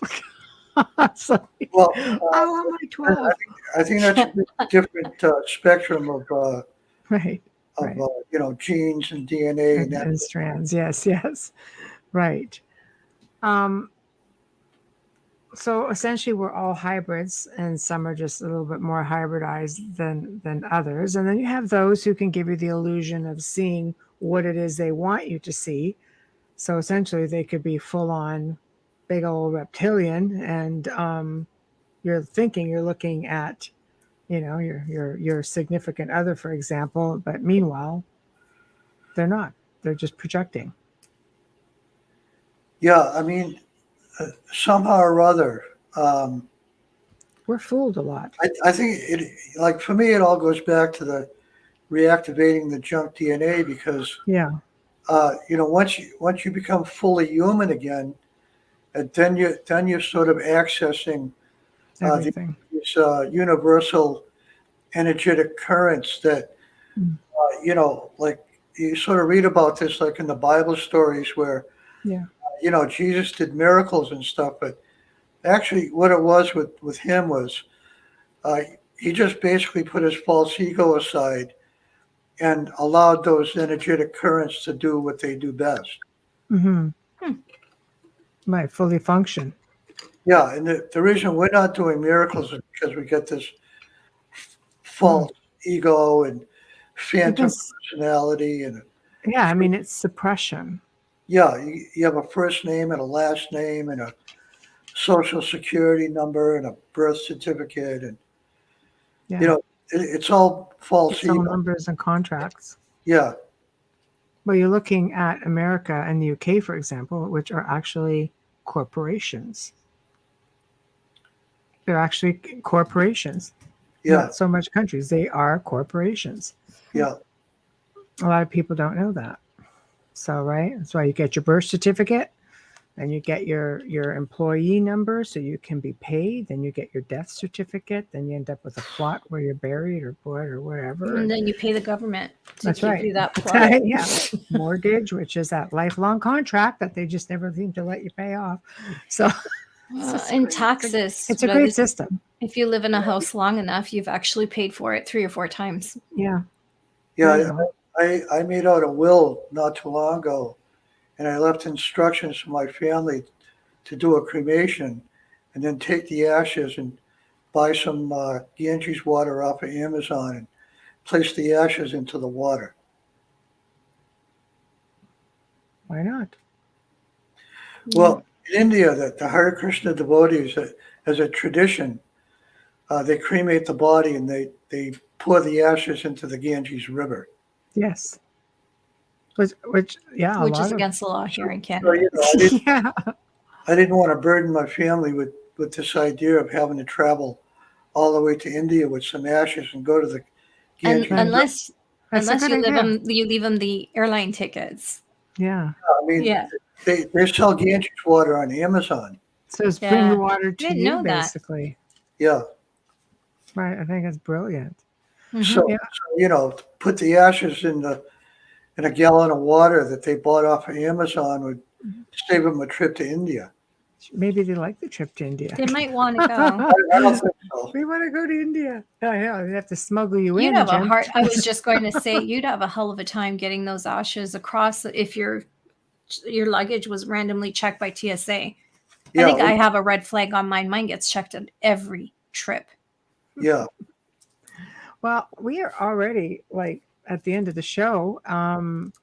Speaker 2: So,
Speaker 4: well,
Speaker 2: I want my 12.
Speaker 4: I think that's a different spectrum of
Speaker 2: right.
Speaker 4: genes and DNA
Speaker 2: and strands. Yes. Right. So essentially, we're all hybrids, and some are just a little bit more hybridized than others. And then you have those who can give you the illusion of seeing what it is they want you to see. So essentially, they could be full on big old reptilian, and you're looking at, your significant other, for example. But meanwhile, they're not. They're just projecting.
Speaker 4: Yeah, I mean, somehow or other,
Speaker 2: we're fooled a lot.
Speaker 4: I think like for me, it all goes back to the reactivating the junk DNA because once you become fully human again, then you're sort of accessing these universal energetic currents that like you sort of read about this like in the Bible stories where Jesus did miracles and stuff, but actually what it was with him was he just basically put his false ego aside and allowed those energetic currents to do what they do best.
Speaker 2: Mm-hmm. Might fully function.
Speaker 4: Yeah, and the reason we're not doing miracles is because we get this false ego and phantom personality. And
Speaker 2: I mean, it's suppression.
Speaker 4: Yeah, you have a first name and a last name and a social security number and a birth certificate. And
Speaker 2: Yeah.
Speaker 4: It's all false.
Speaker 2: It's all numbers and contracts.
Speaker 4: Yeah.
Speaker 2: Well, you're looking at America and the UK, for example, which are actually corporations. They're actually corporations.
Speaker 4: Yeah.
Speaker 2: Not so much countries. They are corporations.
Speaker 4: Yeah.
Speaker 2: A lot of people don't know that. So, right? That's why you get your birth certificate, then you get your employee number so you can be paid, then you get your death certificate, then you end up with a plot where you're buried or put or whatever.
Speaker 3: And then you pay the government to
Speaker 2: That's
Speaker 3: give
Speaker 2: right.
Speaker 3: you that plot.
Speaker 2: Yeah. Mortgage, which is that lifelong contract that they just never seem to let you pay off. So
Speaker 3: and taxes.
Speaker 2: It's a great system.
Speaker 3: If you live in a house long enough, you've actually paid for it 3 or 4 times.
Speaker 2: Yeah.
Speaker 4: Yeah. I made out a will not too long ago, and I left instructions for my family to do a cremation and then take the ashes and buy some Ganges water off of Amazon and place the ashes into the water.
Speaker 2: Why not?
Speaker 4: Well, in India, the Hare Krishna devotees, as a tradition, they cremate the body and they pour the ashes into the Ganges River.
Speaker 2: Yes. Which
Speaker 3: is against the law here in Canada.
Speaker 4: I didn't want to burden my family with this idea of having to travel all the way to India with some ashes and go to the Ganges.
Speaker 3: Unless you leave them the airline tickets.
Speaker 2: Yeah.
Speaker 4: I mean, they sell Ganges water on Amazon.
Speaker 2: So it's bring the water to you, basically.
Speaker 4: Yeah.
Speaker 2: Right. I think it's brilliant.
Speaker 4: Mm-hmm. So, put the ashes in a gallon of water that they bought off of Amazon would save them a trip to India.
Speaker 2: Maybe they like the trip to India.
Speaker 3: They might want to go.
Speaker 4: I don't think so.
Speaker 2: We want to go to India. Yeah, they have to smuggle you in.
Speaker 3: I was just going to say, you'd have a hell of a time getting those ashes across if your luggage was randomly checked by TSA. Yeah, I think I have a red flag on mine. Mine gets checked at every trip.
Speaker 4: Yeah.
Speaker 2: Well, we are already at the end of the show.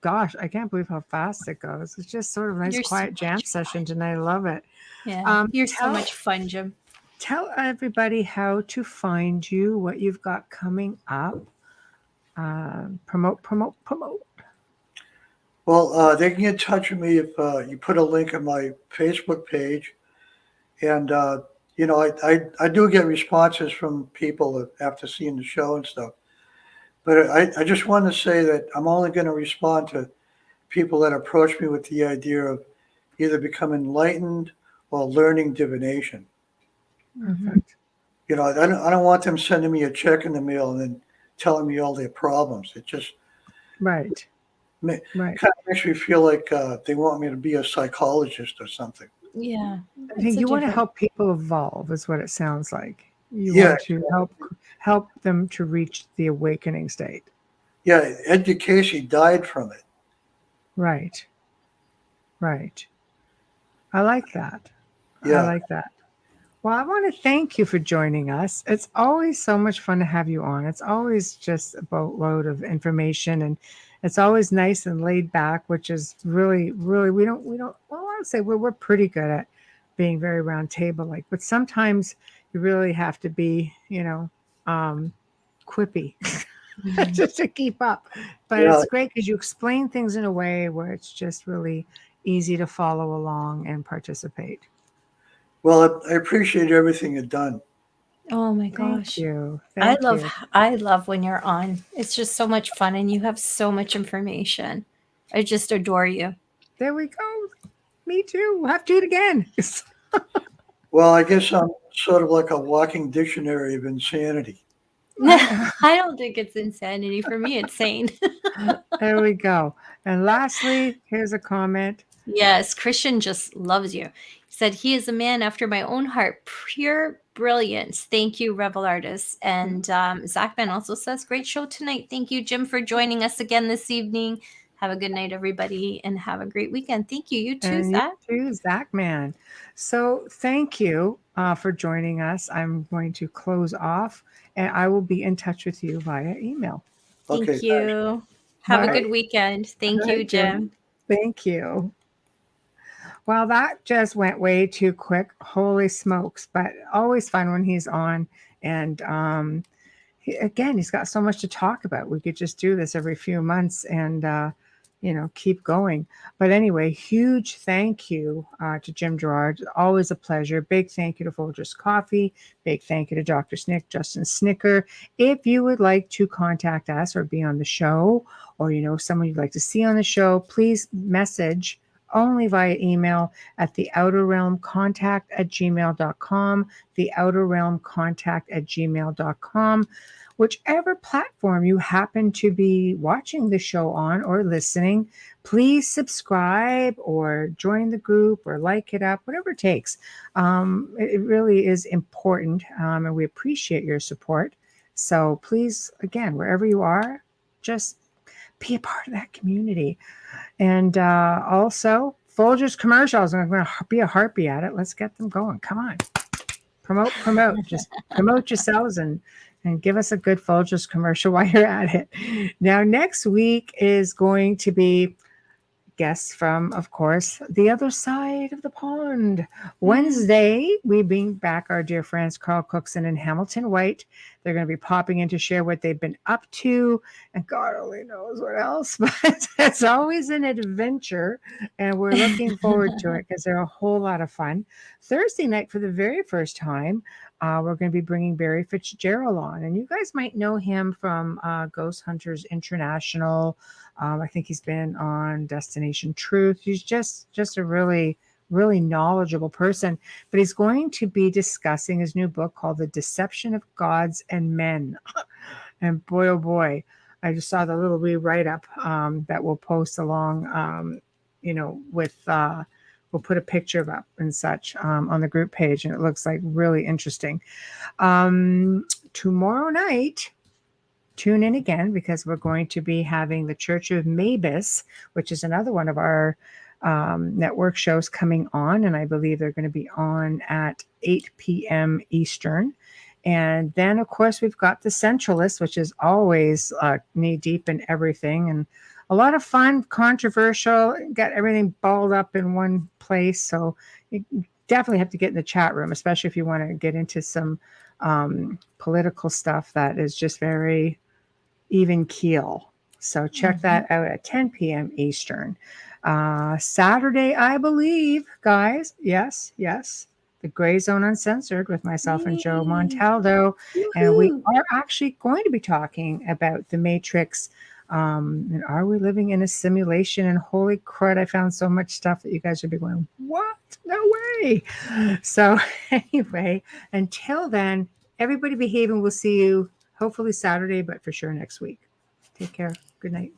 Speaker 2: Gosh, I can't believe how fast it goes. It's just sort of a nice quiet jam session tonight. I love it.
Speaker 3: Yeah, you're so much fun, Jim.
Speaker 2: Tell everybody how to find you, what you've got coming up. Promote.
Speaker 4: Well, they can get in touch with me if you put a link on my Facebook page. And, I do get responses from people after seeing the show and stuff. But I just want to say that I'm only going to respond to people that approach me with the idea of either becoming enlightened or learning divination.
Speaker 2: Perfect.
Speaker 4: I don't want them sending me a check in the mail and then telling me all their problems. It just
Speaker 2: kind
Speaker 4: of makes me feel like they want me to be a psychologist or something.
Speaker 3: Yeah.
Speaker 2: I think you want to help people evolve is what it sounds like. You want to help them to reach the awakening state.
Speaker 4: Yeah, Ed Casey died from it.
Speaker 2: Right. I like that.
Speaker 4: Yeah.
Speaker 2: I like that. Well, I want to thank you for joining us. It's always so much fun to have you on. It's always just a boatload of information, and it's always nice and laid back, which is really, really, we don't, well, I would say we're pretty good at being very round table like, but sometimes you really have to be, quippy just to keep up. But it's great because you explain things in a way where it's just really easy to follow along and participate.
Speaker 4: Well, I appreciate everything you've done.
Speaker 3: Oh my gosh.
Speaker 2: Thank you.
Speaker 3: I love when you're on. It's just so much fun and you have so much information. I just adore you.
Speaker 2: There we go. Me too. We'll have to do it again.
Speaker 4: Well, I guess I'm sort of like a walking dictionary of insanity.
Speaker 3: I don't think it's insanity. For me, it's sane.
Speaker 2: There we go. And lastly, here's a comment.
Speaker 3: Yes, Christian just loves you. He said, he is a man after my own heart. Pure brilliance. Thank you, Rebel Artists. And Zachman also says, great show tonight. Thank you, Jim, for joining us again this evening. Have a good night, everybody, and have a great weekend. Thank you. You too, Zach.
Speaker 2: You too, Zachman. So thank you for joining us. I'm going to close off, and I will be in touch with you via email.
Speaker 3: Thank you. Have a good weekend. Thank you, Jim.
Speaker 2: Thank you. Well, that just went way too quick. Holy smokes. But always fun when he's on. And he's got so much to talk about. We could just do this every few months and, keep going. But anyway, huge thank you to Jim Girouard. Always a pleasure. Big thank you to Folgers Coffee. Big thank you to Dr. Snick, Justin Snicker. If you would like to contact us or be on the show, or someone you'd like to see on the show, please message only via email at theouterrealmcontact@gmail.com, theouterrealmcontact@gmail.com. Whichever platform you happen to be watching the show on or listening, please subscribe or join the group or like it up, whatever it takes. It really is important, and we appreciate your support. So please, again, wherever you are, just be a part of that community. And also, Folgers commercials. I'm going to be a harpy at it. Let's get them going. Come on. Promote. Just promote yourselves and give us a good Folgers commercial while you're at it. Now, next week is going to be guests from, of course, the other side of the pond. Wednesday, we bring back our dear friends Carl Cookson and Hamilton White. They're going to be popping in to share what they've been up to, and God only knows what else, but it's always an adventure, and we're looking forward to it because they're a whole lot of fun. Thursday night, for the very first time, we're going to be bringing Barry Fitzgerald on, and you guys might know him from Ghost Hunters International. I think he's been on Destination Truth. He's just a really, really knowledgeable person. But he's going to be discussing his new book called The Deception of Gods and Men. And boy, oh boy, I just saw the little wee write-up that we'll post along, with we'll put a picture up and such on the group page. And it looks like really interesting. Tomorrow night, tune in again, because we're going to be having the Church of Mavis, which is another one of our network shows coming on. And I believe they're going to be on at 8 p.m. Eastern. And then, of course, we've got the Centralists, which is always knee deep in everything. And a lot of fun, controversial, got everything balled up in one place. So you definitely have to get in the chat room, especially if you want to get into some political stuff that is just very even keel. So check that out at 10 p.m. Eastern. Saturday, I believe, guys. Yes. The Gray Zone Uncensored with myself and Joe Montaldo. And we are actually going to be talking about the Matrix. And are we living in a simulation? And holy crud, I found so much stuff that you guys would be going, what? No way. So anyway, until then, everybody behave, and we'll see you hopefully Saturday, but for sure next week. Take care. Good night.